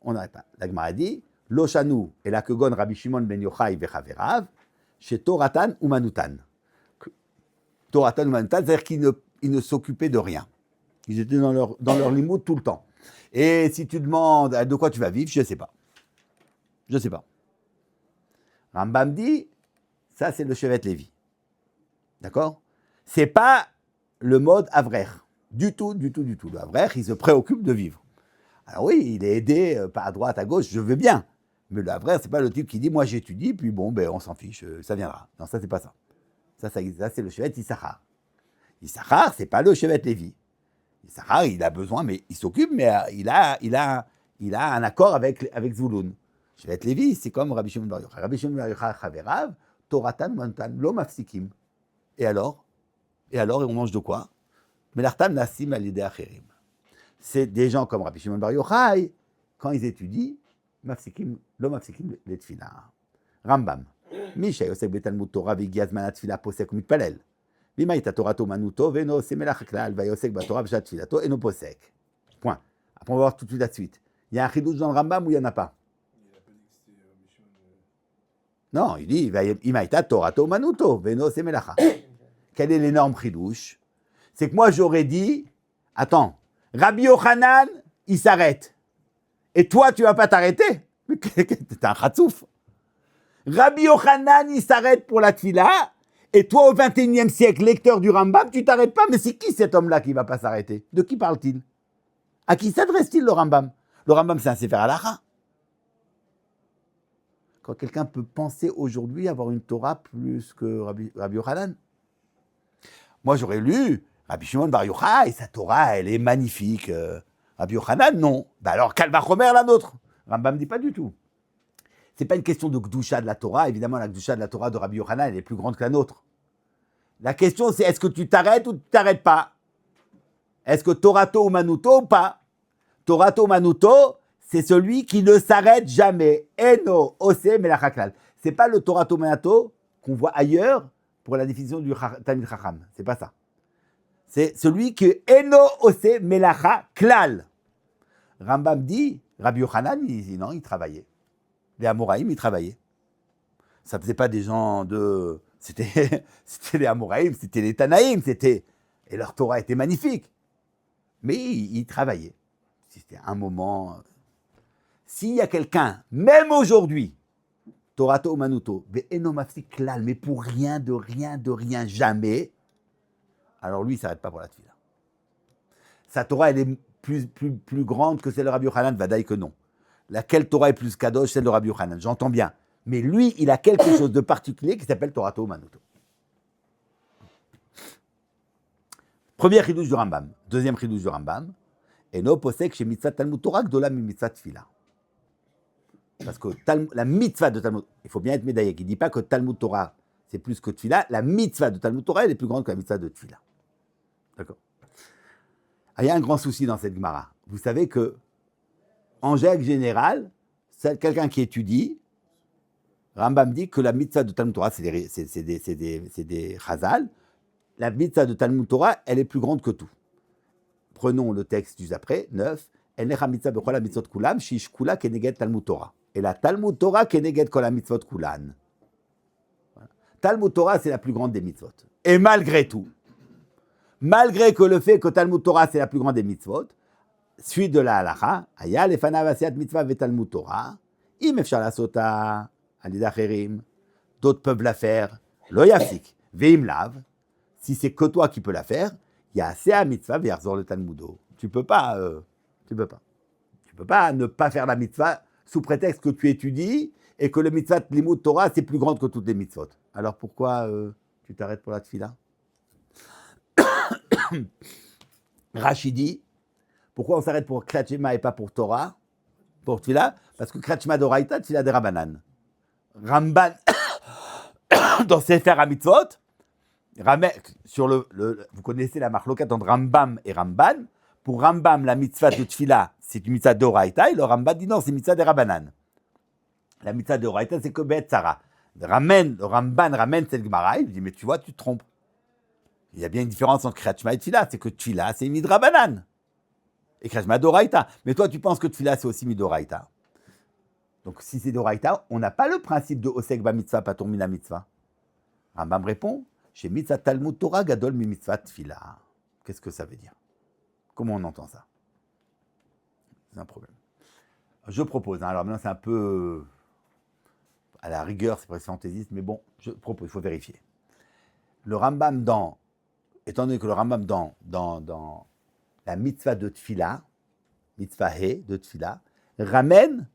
on n'arrête pas. La Gemara dit, Loshanu et la Kegon Rabbi Shimon ben Yochai vechaverav, chez Toratan ou Manutan. Toratan ou Manutan, c'est-à-dire qu'ils ne s'occupaient de rien. Ils étaient dans leur limoud tout le temps. Et si tu demandes de quoi tu vas vivre, je ne sais pas. Je ne sais pas. Rambam dit, ça c'est le Shevet Lévi. D'accord? C'est pas le mode Avrer. Du tout. Le Avrer, il se préoccupe de vivre. Alors oui, il est aidé par à droite, à gauche, je veux bien. Mais le Avrer, c'est pas le type qui dit, moi j'étudie, puis bon, ben on s'en fiche, ça viendra. Non, ça c'est pas ça. Ça c'est le Shevet Issachar. Issachar, c'est pas le Shevet Lévi. Issachar, il a besoin, mais il s'occupe, mais il a un accord avec Zvouloun. Shevet Lévi, c'est comme Rabbi Shimon bar Yochai. Rabbi Shimon bar Yochai Chaverav, Toratan, Mantan, Lo Mafsikim. Et alors, on mange de quoi? Melartam Nassim Alidei Acherim. C'est des gens comme Rabbi Shimon bar Yochai, quand ils étudient, Lo Mafsikim les Tfila. Rambam. Misha Yosek Betalmud Torah v'Igi Azman Tfila Posek Mitpalel. Bima ita Torato Manuto ve'no ose melach klal va'yosek b'Torah b'shat tfilato eno posek. Point. Après on va voir tout de suite la suite. Il y a un chidouche dans le Rambam ou il n'y en a pas? Il n'a pas dit que c'était Mishon. Non, il dit Bima ita Torato Manuto ve'no ose melacha. Quel est l'énorme chidouche? C'est que moi j'aurais dit, attends, Rabbi Yochanan, il s'arrête. Et toi tu vas pas t'arrêter? Mais t'es un khatsouf. Rabbi Yochanan, il s'arrête pour la tfila. Et toi, au XXIe siècle, lecteur du Rambam, tu t'arrêtes pas. Mais c'est qui cet homme-là qui ne va pas s'arrêter? De qui parle-t-il? À qui s'adresse-t-il le Rambam? Le Rambam, c'est un Sefer Halacha. Quand quelqu'un peut penser aujourd'hui avoir une Torah plus que Rabbi Yochanan. Moi, j'aurais lu Rabbi Shimon bar Yochai, et sa Torah, elle est magnifique. Rabbi Yochanan, non. Ben alors, Kalvachomer, la nôtre. Rambam ne dit pas du tout. Ce n'est pas une question de Gdusha de la Torah. Évidemment, la Gdusha de la Torah de Rabbi Yochanan, elle est plus grande que la nôtre. La question, c'est est-ce que tu t'arrêtes ou tu ne t'arrêtes pas? Est-ce que Torato ou Manuto ou pas? Torato ou Manuto, c'est celui qui ne s'arrête jamais. Eno, Ose, Melachaklal. Ce n'est pas le Torato Manuto qu'on voit ailleurs pour la définition du Talmid Chacham. Ce n'est pas ça. C'est celui qui Eno, Ose, Melachaklal. Rambam dit, Rabbi Yochanan, non, il travaillait. Les Amoraïm, ils travaillaient. Ça ne faisait pas des gens de... C'était les Amoraïm, c'était les Tanaïm, et leur Torah était magnifique. Mais ils travaillaient. C'était un moment... S'il y a quelqu'un, même aujourd'hui, Torato Manuto, mais pour rien, jamais, alors lui, il ne s'arrête pas pour la tefila. Sa Torah, elle est plus grande que celle de Rabbi Yochanan, vadaï que non. Laquelle Torah est plus kadosh, celle de Rabbi Yochanan, j'entends bien. Mais lui, il a quelque chose de particulier qui s'appelle Torato Manuto. Premier chidouche du Rambam. Deuxième chidouche du Rambam. Eno posek chez mitzvah Talmud Torah gdola mi mitzvah tefila. Parce que la mitzvah de Talmud, il faut bien être médaillé, il ne dit pas que Talmud Torah, c'est plus que tefila. La mitzvah de Talmud Torah, elle est plus grande que la mitzvah de tefila. D'accord. Il y a un grand souci dans cette Gemara. Vous savez que en règle générale, c'est quelqu'un qui étudie, Rambam dit que la mitzvah de Talmud Torah, c'est des chazal. La mitzvah de Talmud Torah, elle est plus grande que tout. prenons le texte juste après, 9. Enecha mitzvah bechol ha-mitzvot kulam, shish kula keneged Talmud Torah. Et la Talmud Torah keneged kol ha-mitzvot kulan. Voilà. Talmud Torah, c'est la plus grande des mitzvot. Et malgré tout, malgré que le fait que Talmud Torah, c'est la plus grande des mitzvot, suite de la halacha, aya lefanav asiyat mitzvah ve Talmud Torah, im efshar lasota alid acherim, d'autres peuvent la faire, lo yafsik, veim lav, si c'est que toi qui peux la faire, il y a assez à mitzvah ve yarzor le Talmudo. Tu peux pas ne pas faire la mitzvah sous prétexte que tu étudies et que le mitzvah limud Torah, c'est plus grand que toutes les mitzvot. Alors pourquoi tu t'arrêtes pour la tfila? Rachidi, pourquoi on s'arrête pour Kriyat Shema et pas pour Torah, pour tfila? Parce que Kriyat Shema d'Oraïta, tfila de Rabbanan. Ramban, dans Sefer HaMitzvot, vous connaissez la marloquette entre Rambam et Ramban. Pour Rambam, la mitzvah de tfila, c'est une mitzvah d'Oraïta, et le Rambam dit non, c'est une mitzvah de Rabbanan. La mitzvah d'Oraïta, c'est que Be'et Sarah. Le Ramban ramène cette Gemara, il dit, mais tu vois, tu te trompes. Il y a bien une différence entre Kriyat Shema et tfila, c'est que tfila, c'est midrabanan. Et Kriyat Shema d'Oraïta. Mais toi, tu penses que tfila, c'est aussi midoraïta. Donc, si c'est d'Oraïta, on n'a pas le principe de Osek ba mitzvah, patur mina mitzvah. Rambam répond, chez mitzvah Talmud Torah gadol mi mitzvah tfila. Qu'est-ce que ça veut dire? Comment on entend ça? C'est un problème. Je propose, alors maintenant c'est un peu à la rigueur, c'est presque fantaisiste, mais bon, je propose, il faut vérifier. Le Rambam étant donné que le Rambam dans la mitzvah de tfila, mitzvah he de tfila, ramène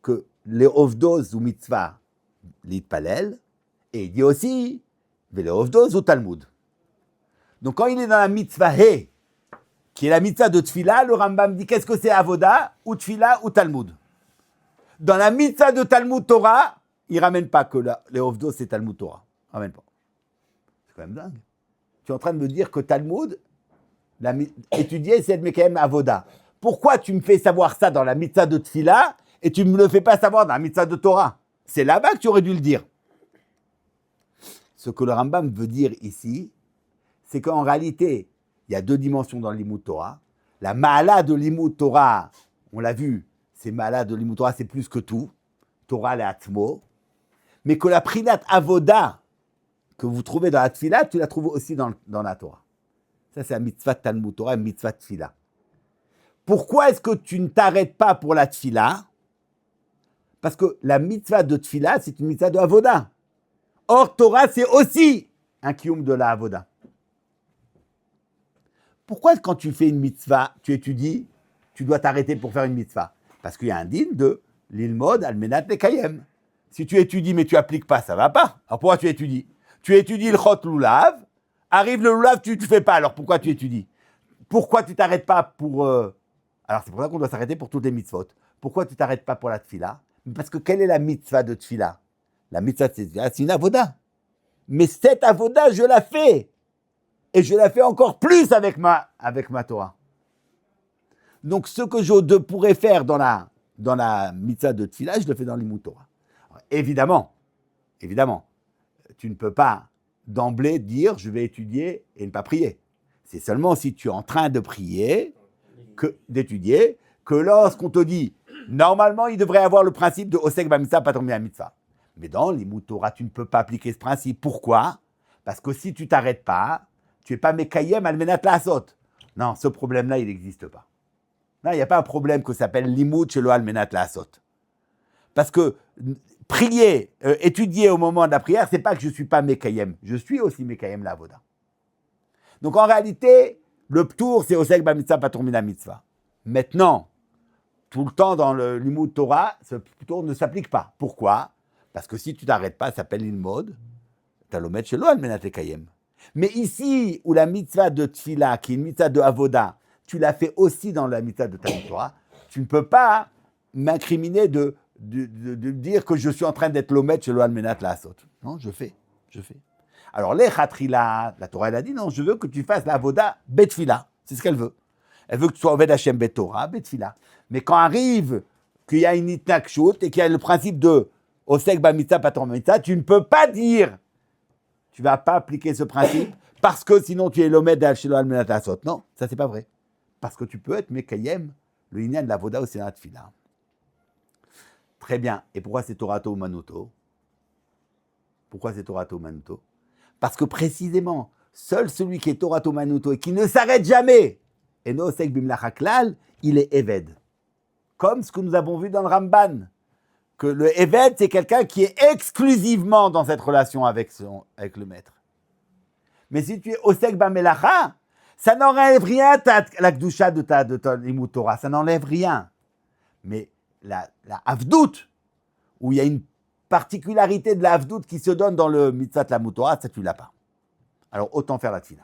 que les ovdos ou mitzvah l'itpalel, et il dit aussi les ovdos ou Talmud. Donc quand il est dans la mitzvah he, qui est la mitzvah de tfila, le Rambam dit qu'est-ce que c'est avoda, ou tfila, ou Talmud. Dans la mitzvah de Talmud Torah, il ne ramène pas que les ovdos c'est Talmud Torah. Il ne ramène pas. C'est quand même dingue. Tu es en train de me dire que Talmud, étudier, c'est être mekayem avoda. Pourquoi tu me fais savoir ça dans la mitzvah de tfila et tu ne me le fais pas savoir dans la mitzvah de Torah? C'est là-bas que tu aurais dû le dire. Ce que le Rambam veut dire ici, c'est qu'en réalité, il y a deux dimensions dans le Limud Torah. La Ma'ala de Limud Torah, on l'a vu, c'est Ma'ala de Limud Torah, c'est plus que tout. Torah le Atmo. Mais que la Prinat Avoda que vous trouvez dans la Tfila, tu la trouves aussi dans la Torah. Ça, c'est la mitzvah Talmud Torah et mitzvah Tfila. Pourquoi est-ce que tu ne t'arrêtes pas pour la Tfila? Parce que la mitzvah de Tfila, c'est une mitzvah de Avoda. Or, Torah, c'est aussi un kiyum de la Avoda. Pourquoi, quand tu fais une mitzvah, tu étudies, tu dois t'arrêter pour faire une mitzvah? Parce qu'il y a un din de l'ilmod almenat lekayem. Si tu étudies mais tu n'appliques pas, ça ne va pas. Alors pourquoi tu étudies? Tu étudies le chot lulav, arrive le lulav, tu ne fais pas. Alors pourquoi tu étudies? Pourquoi tu ne t'arrêtes pas pour... Alors c'est pour ça qu'on doit s'arrêter pour toutes les mitzvot. Pourquoi tu ne t'arrêtes pas pour la tfila? Parce que quelle est la mitzvah de tfila? La mitzvah de tfila, c'est une avoda. Mais cette avoda, je la fais. Et je la fais encore plus avec ma Torah. Donc, ce que je pourrais faire dans la mitzvah de tfila, je le fais dans l'Limud Torah. Alors, évidemment, tu ne peux pas d'emblée dire je vais étudier et ne pas prier. C'est seulement si tu es en train de prier, d'étudier, que lorsqu'on te dit, normalement, il devrait avoir le principe de Osek ba mitzvah, pas tomber à mitzvah. Mais dans l'Limud Torah, tu ne peux pas appliquer ce principe. Pourquoi? Parce que si tu ne t'arrêtes pas, tu n'es pas mekayem almenat la'asot. Non, ce problème-là, il n'existe pas. Non, il n'y a pas un problème que ça s'appelle limud shelo almenat la'asot. Parce que prier, étudier au moment de la prière, c'est pas que je ne suis pas mekayem. Je suis aussi mekayem la'avoda. Donc en réalité, le ptour, c'est osek ba mitzvah patur mina mitzvah. Maintenant, tout le temps dans le limud Torah, ce ptour ne s'applique pas. Pourquoi? Parce que si tu ne t'arrêtes pas, ça s'appelle l'ilmod, talomet shelo almenat lekayem. Mais ici, où la mitzvah de tfila, qui est une mitzvah de avoda, tu l'as fait aussi dans la mitzvah de Talmud Torah, tu ne peux pas m'incriminer de dire que je suis en train d'être l'omet chez l'oal menat la asot. Non, je fais. Alors, les chatrila, la Torah, elle a dit non, je veux que tu fasses la avoda betfila. C'est ce qu'elle veut. Elle veut que tu sois oved Hashem bet Torah, betfila. Mais quand arrive qu'il y a une itnakshut et qu'il y a le principe de osek ba mitzvah patur mitzvah, tu ne peux pas dire. Tu ne vas pas appliquer ce principe parce que sinon tu es l'omed chez l'oal menat la asot. Non, ça c'est pas vrai. parce que tu peux être Mekayem, le Inyan de la Voda au Sénat Tfila. Très bien. Et pourquoi c'est Torato ou Manuto? Pourquoi c'est Torato ou Manuto? Parce que précisément, seul celui qui est Torato Manuto et qui ne s'arrête jamais, et no Osek Bimlachaklal, il est Eved. Comme ce que nous avons vu dans le Ramban, que le Eved, c'est quelqu'un qui est exclusivement dans cette relation avec le maître. Mais si tu es Osek Bamelacha, ça n'enlève rien à la Gdusha de ton Limut Torah, ça n'enlève rien. Mais la Avdout, où il y a une particularité de la Avdout qui se donne dans le Mitzvah Lamut Torah, ça tu l'as pas. Alors autant faire la tefila.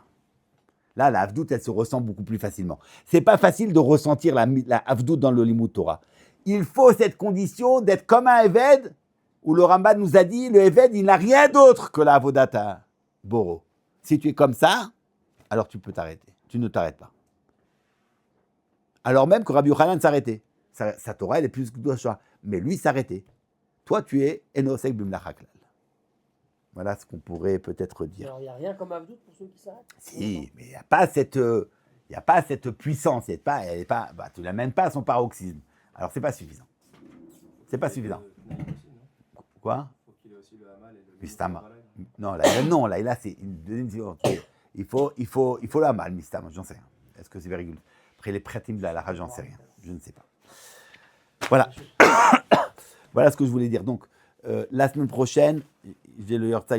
Là, la Avdout, elle se ressent beaucoup plus facilement. C'est pas facile de ressentir la Avdout dans le Limut Torah. Il faut cette condition d'être comme un Eved, où le Rambam nous a dit, le Eved, il n'a rien d'autre que la Avodata Boro. Si tu es comme ça, alors tu peux t'arrêter. Tu ne t'arrêtes pas. Alors même que Rabbi Yochanan s'arrêtait. Sa Torah, elle est plus que Gdusha. Mais lui s'arrêtait. Toi, tu es Enosek Bimlachaklal. Voilà ce qu'on pourrait peut-être dire. Alors, il n'y a rien comme Avdout pour ceux qui s'arrêtent. Si, mais il n'y a pas cette puissance. Tu ne l'amènes pas à son paroxysme. Alors, c'est pas suffisant. C'est pas suffisant. Quoi? Faut qu'il ait aussi le Hamal et le Mistama. Non, là, c'est une deuxième dimension. Il faut le Hamal, Mistama, j'en sais rien. Est-ce que c'est véridique? Après les pratiques de la rage, j'en sais rien. Je ne sais pas. Voilà. Voilà ce que je voulais dire. Donc, la semaine prochaine, j'ai le Yortzeit